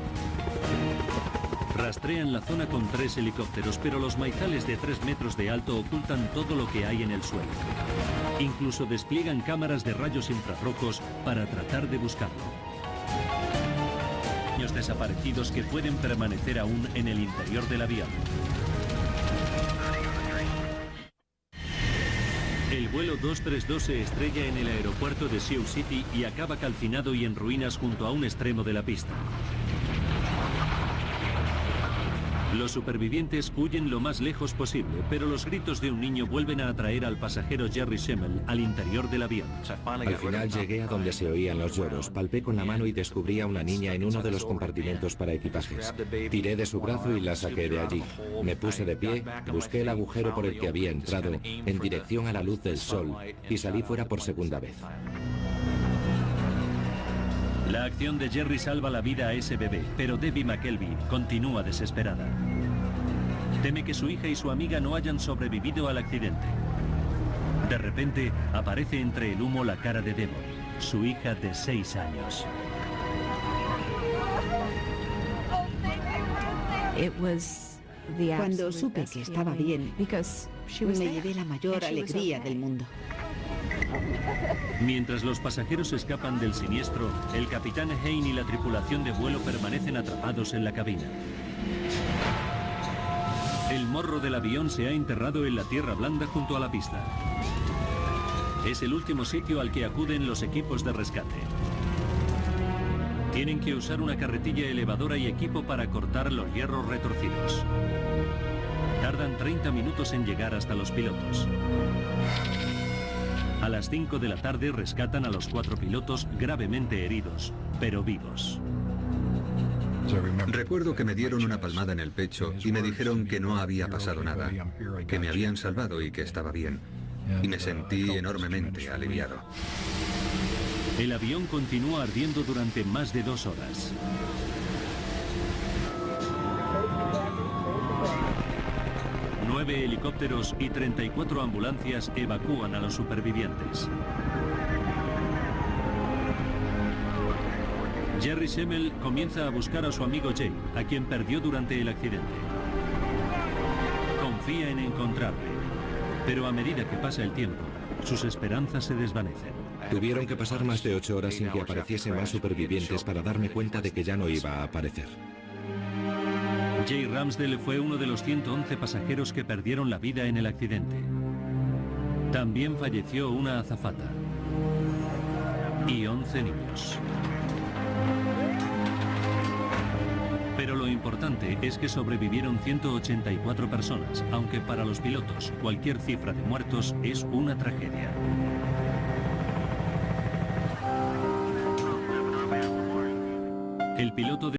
A: Rastrean la zona con 3 helicópteros, pero los maizales de 3 metros de alto ocultan todo lo que hay en el suelo. Incluso despliegan cámaras de rayos infrarrojos para tratar de buscarlo. Niños desaparecidos que pueden permanecer aún en el interior del avión. El vuelo 232 se estrella en el aeropuerto de Sioux City y acaba calcinado y en ruinas junto a un extremo de la pista. Los supervivientes huyen lo más lejos posible, pero los gritos de un niño vuelven a atraer al pasajero Jerry Schemmel al interior del avión.
D: Al final llegué a donde se oían los lloros, palpé con la mano y descubrí a una niña en uno de los compartimentos para equipajes. Tiré de su brazo y la saqué de allí. Me puse de pie, busqué el agujero por el que había entrado en dirección a la luz del sol y salí fuera por segunda vez.
A: La acción de Jerry salva la vida a ese bebé, pero Debbie McKelvey continúa desesperada. Teme que su hija y su amiga no hayan sobrevivido al accidente. De repente, aparece entre el humo la cara de Devon, su hija de 6 años.
B: Cuando supe que estaba bien, me llevé la mayor alegría del mundo.
A: Mientras los pasajeros escapan del siniestro, el capitán Hein y la tripulación de vuelo permanecen atrapados en la cabina. El morro del avión se ha enterrado en la tierra blanda junto a la pista. Es el último sitio al que acuden los equipos de rescate. Tienen que usar una carretilla elevadora y equipo para cortar los hierros retorcidos. Tardan 30 minutos en llegar hasta los pilotos. A las 5 de la tarde rescatan a los 4 pilotos gravemente heridos, pero vivos.
F: Recuerdo que me dieron una palmada en el pecho y me dijeron que no había pasado nada, que me habían salvado y que estaba bien. Y me sentí enormemente aliviado.
A: El avión continúa ardiendo durante más de 2 horas. Nueve helicópteros y 34 ambulancias evacúan a los supervivientes. Jerry Schemmel comienza a buscar a su amigo Jay, a quien perdió durante el accidente. Confía en encontrarle, pero a medida que pasa el tiempo, sus esperanzas se desvanecen.
D: Tuvieron que pasar más de 8 horas sin que apareciesen más supervivientes para darme cuenta de que ya no iba a aparecer.
A: Jay Ramsdell fue uno de los 111 pasajeros que perdieron la vida en el accidente. También falleció una azafata y 11 niños. Pero lo importante es que sobrevivieron 184 personas, aunque para los pilotos cualquier cifra de muertos es una tragedia. El piloto de